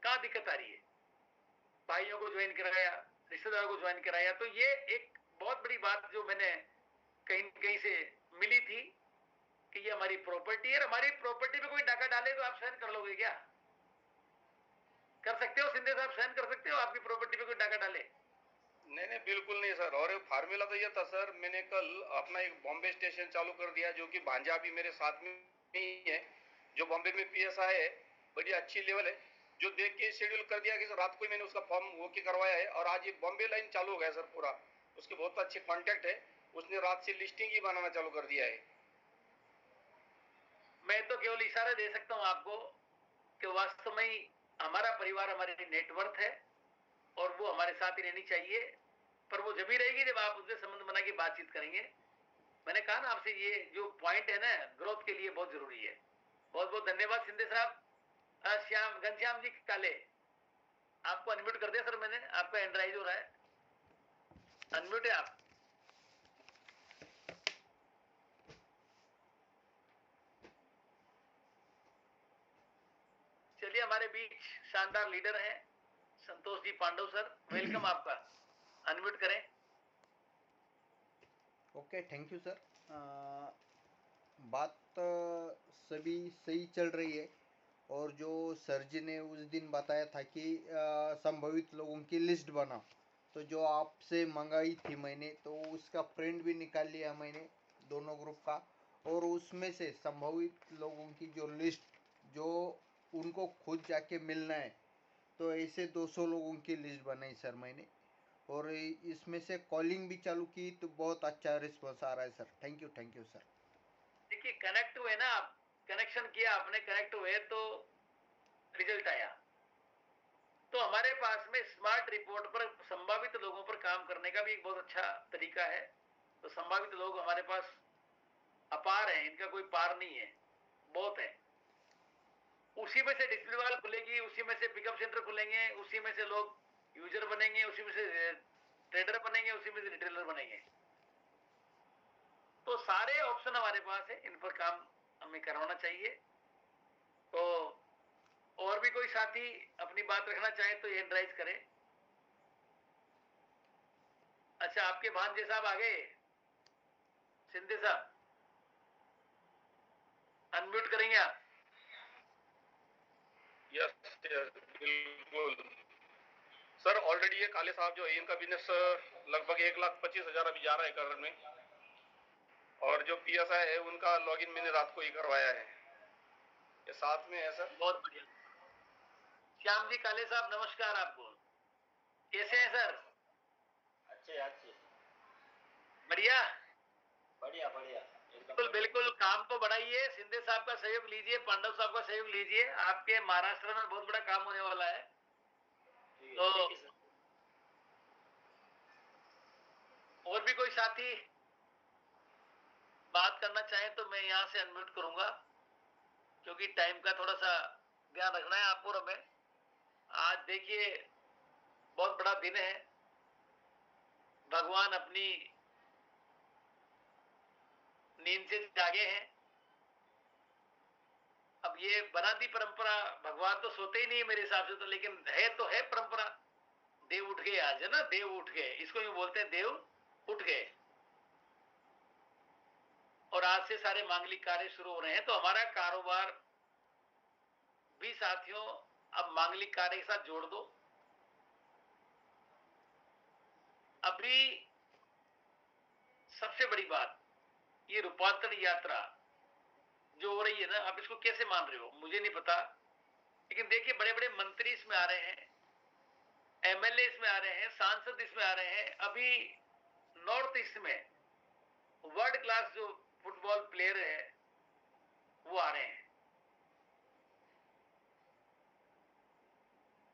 कहां दिक्कत आ रही है। भाइयों को ज्वाइन कराया, रिश्तेदारों को ज्वाइन कराया। तो ये एक बहुत बड़ी बात जो मैंने कहीं कहीं से मिली थी कि ये हमारी प्रॉपर्टी है। हमारी प्रॉपर्टी पे कोई डाका डाले तो आप साइन कर लोगे क्या? कर सकते हो सिंधे साहब, साइन कर सकते हो आपकी प्रॉपर्टी पे कोई डाका डाले? नहीं नहीं बिल्कुल नहीं सर। और फार्मूला तो ये था सर, मैंने कल अपना एक बॉम्बे स्टेशन चालू कर दिया जो कि भांजा भी मेरे साथ में ही है, जो बॉम्बे में पीएसआई है, बड़ी अच्छी लेवल है, जो देख के शेड्यूल कर दिया कि सर रात को ही मैंने उसका फॉर्म वो के करवाया है और आज ये बॉम्बे लाइन चालू हो गया सर पूरा। उसके बहुत अच्छे कॉन्टेक्ट है, उसने रात से लिस्टिंग ही बनाना चालू कर दिया है। मैं तो केवल इशारा दे सकता हूं आपको कि वास्तव में हमारा परिवार हमारे नेटवर्थ है और वो हमारे साथ ही रहनी चाहिए। पर वो जब ही रहेगी जब आप उससे संबंध बना के बातचीत करेंगे। मैंने कहा ना आपसे, ये जो पॉइंट है ना ग्रोथ के लिए बहुत जरूरी है। बहुत बहुत धन्यवाद सिंधे साहब। श्याम घनश्याम जी काले, आपको अनम्यूट कर दिया सर मैंने, आपका एंड्राइज हो रहा है, अनम्यूट है आप। चलिए, हमारे बीच शानदार लीडर हैं संतोष जी पांडव सर, वेलकम आपका, अनम्यूट करें। Okay, thank you sir. बात सभी सही चल रही है और जो सर जी ने उस दिन बताया था कि संभावित लोगों की लिस्ट बना, तो जो आपसे मंगाई थी मैंने, तो उसका प्रिंट भी निकाल लिया मैंने दोनों ग्रुप का, और उसमें से संभावित लोगों की जो लिस्ट जो उनको खुद जाके मिलना है, तो ऐसे 200 लोगों की लिस्ट बनाई सर मैंने, और इसमें से कॉलिंग भी चालू की, तो बहुत अच्छा रिस्पॉन्स आ रहा है सर। Thank you sir. देखिए, कनेक्ट हुए ना आप, कनेक्शन किया आपने, कनेक्ट हुए तो रिजल्ट आया। तो हमारे पास में स्मार्ट रिपोर्ट पर संभावित लोगों पर काम करने का भी एक बहुत अच्छा तरीका है। तो संभावित लोग हमारे पास अपार है, इनका कोई पार नहीं है, बहुत है। उसी में से डिस्प्ले वॉल खुलेगी, उसी में से पिकअप सेंटर खुलेंगे, उसी में से लोग यूजर बनेंगे, उसी में से ट्रेडर बनेंगे, उसी में से रिटेलर बनेंगे। तो सारे ऑप्शन हमारे पास है, इन पर काम हमें करवाना चाहिए। तो और भी कोई साथी अपनी बात रखना चाहे तो ये ड्राइव करें। अच्छा, आपके भांजे साहब आ गए, सिंधे साहब, अनम्यूट करेंगे आप? यस बिल्कुल सर। ऑलरेडी ये काले साहब जो है इनका बिजनेस लगभग 1,25,000 अभी जा रहा है कर में, और जो PSI है उनका लॉगिन मैंने रात को ही करवाया है। ये साथ में है सर। बहुत बढ़िया। श्याम जी काले साहब नमस्कार आपको, कैसे हैं सर? अच्छे। बढ़िया बढ़िया बिल्कुल बिल्कुल, काम तो बढ़ाइए, शिंदे साहब का सहयोग लीजिए, पांडव साहब का सहयोग लीजिए, आपके महाराष्ट्र में बहुत बड़ा काम होने वाला है। तो और भी कोई साथी बात करना चाहे तो मैं यहाँ से अनम्यूट करूंगा, क्योंकि टाइम का थोड़ा सा ध्यान रखना है आपको और हमें। आज देखिए बहुत बड़ा दिन है, भगवान अपनी नींद से जागे हैं। अब ये बना दी परंपरा, भगवान तो सोते ही नहीं है मेरे हिसाब से तो, लेकिन है तो है परंपरा। देव उठ गए आज, है ना, देव उठ गए, इसको यूं बोलते हैं, देव उठ गए। और आज से सारे मांगलिक कार्य शुरू हो रहे हैं, तो हमारा कारोबार भी साथियों अब मांगलिक कार्य के साथ जोड़ दो। अभी सबसे बड़ी बात, ये रूपांतरण यात्रा जो हो रही है ना, आप इसको कैसे मान रहे हो मुझे नहीं पता, लेकिन देखिए बड़े बड़े मंत्री इसमें आ रहे हैं, MLA इसमें आ रहे हैं, सांसद इसमें आ रहे हैं। अभी नॉर्थ ईस्ट में वर्ल्ड क्लास जो फुटबॉल प्लेयर है वो आ रहे हैं।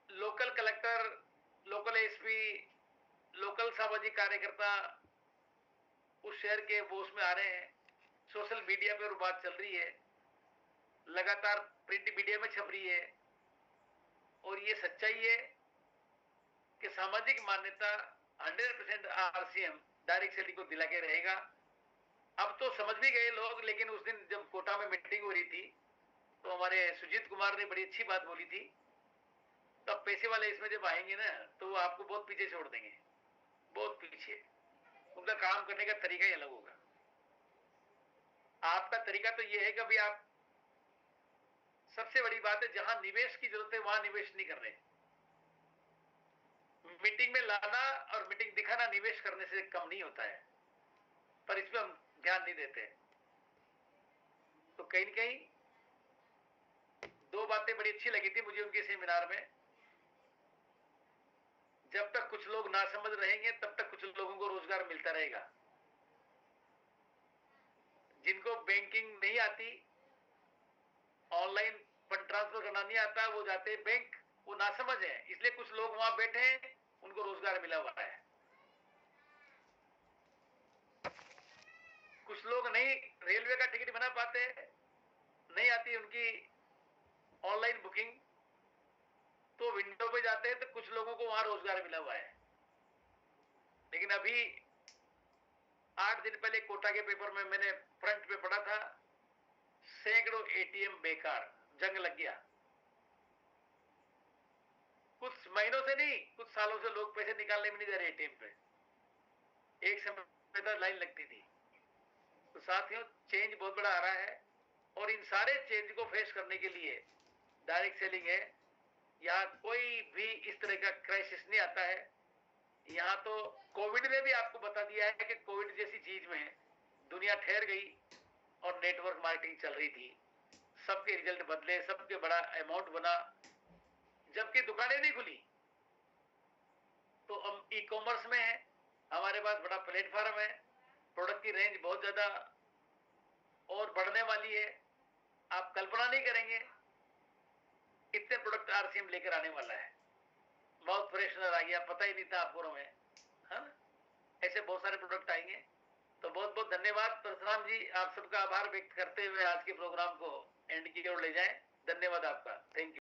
Local collector, local SP, local सामाजिक कार्यकर्ता उस शहर के वो उसमें आ रहे हैं। सोशल मीडिया पे बात चल रही है, लगातार प्रिंट मीडिया में छप रही है, और ये सच्चाई है कि सामाजिक मान्यता 100% RCM डायरेक्ट सेलिंग को दिला के रहेगा। अब तो समझ भी गए लोग, लेकिन उस दिन जब कोटा में मीटिंग हो रही थी तो हमारे सुजीत कुमार ने बड़ी अच्छी बात बोली थी, तो पैसे वाले इसमें जब आएंगे ना तो वो आपको बहुत पीछे छोड़ देंगे, बहुत पीछे। उनका काम करने का तरीका ही अलग होगा। आपका तरीका तो ये है कि अभी आप, सबसे बड़ी बात है, जहां निवेश की जरूरत है वहां निवेश नहीं कर रहे। मीटिंग में लाना और मीटिंग दिखाना निवेश करने से कम नहीं होता है, पर इसमें हम ध्यान नहीं देते। तो कहीं न कहीं दो बातें बड़ी अच्छी लगी थी मुझे उनके सेमिनार में। जब तक कुछ लोग नासमझ रहेंगे तब तक कुछ लोगों को रोजगार मिलता रहेगा। जिनको बैंकिंग नहीं आती, ऑनलाइन फंड ट्रांसफर करना नहीं आता, वो जाते बैंक, वो नासमझ है, इसलिए कुछ लोग वहां बैठे हैं, उनको रोजगार मिला हुआ है। कुछ लोग नहीं रेलवे का टिकट बना पाते, नहीं आती उनकी ऑनलाइन बुकिंग, तो विंडो पे जाते हैं, तो कुछ लोगों को वहां रोजगार मिला हुआ है। लेकिन अभी 8 दिन पहले कोटा के पेपर में मैंने फ्रंट पे पढ़ा था, सैकड़ों ATM बेकार, जंग लग गया। कुछ महीनों से नहीं, कुछ सालों से लोग पैसे निकालने में नहीं जा रहे ATM पे। एक समय तक लाइन लगती थी। तो साथियों चेंज बहुत बड़ा आ रहा है, और इन सारे चेंज को फेस करने के लिए डायरेक्ट सेलिंग है। यहाँ कोई भी इस तरह का क्राइसिस नहीं आता है। यहाँ तो कोविड ने भी आपको बता दिया है कि कोविड जैसी चीज में दुनिया ठहर गई और नेटवर्क मार्केटिंग चल रही थी, सबके रिजल्ट बदले, सबके बड़ा अमाउंट बना, जबकि दुकानें नहीं खुली। तो हम ई-कॉमर्स में है, हमारे पास बड़ा प्लेटफॉर्म है, प्रोडक्ट की रेंज बहुत ज्यादा और बढ़ने वाली है। आप कल्पना नहीं करेंगे इतने प्रोडक्ट RCM लेकर आने वाला है। माउथ फ्रेशनर आ गया, पता ही नहीं था आपको हमें, हाँ, ऐसे बहुत सारे प्रोडक्ट आएंगे। तो बहुत बहुत धन्यवाद परशुराम जी, आप सबका आभार व्यक्त करते हुए आज के प्रोग्राम को एंड की ओर ले जाएं। धन्यवाद आपका, थैंक यू।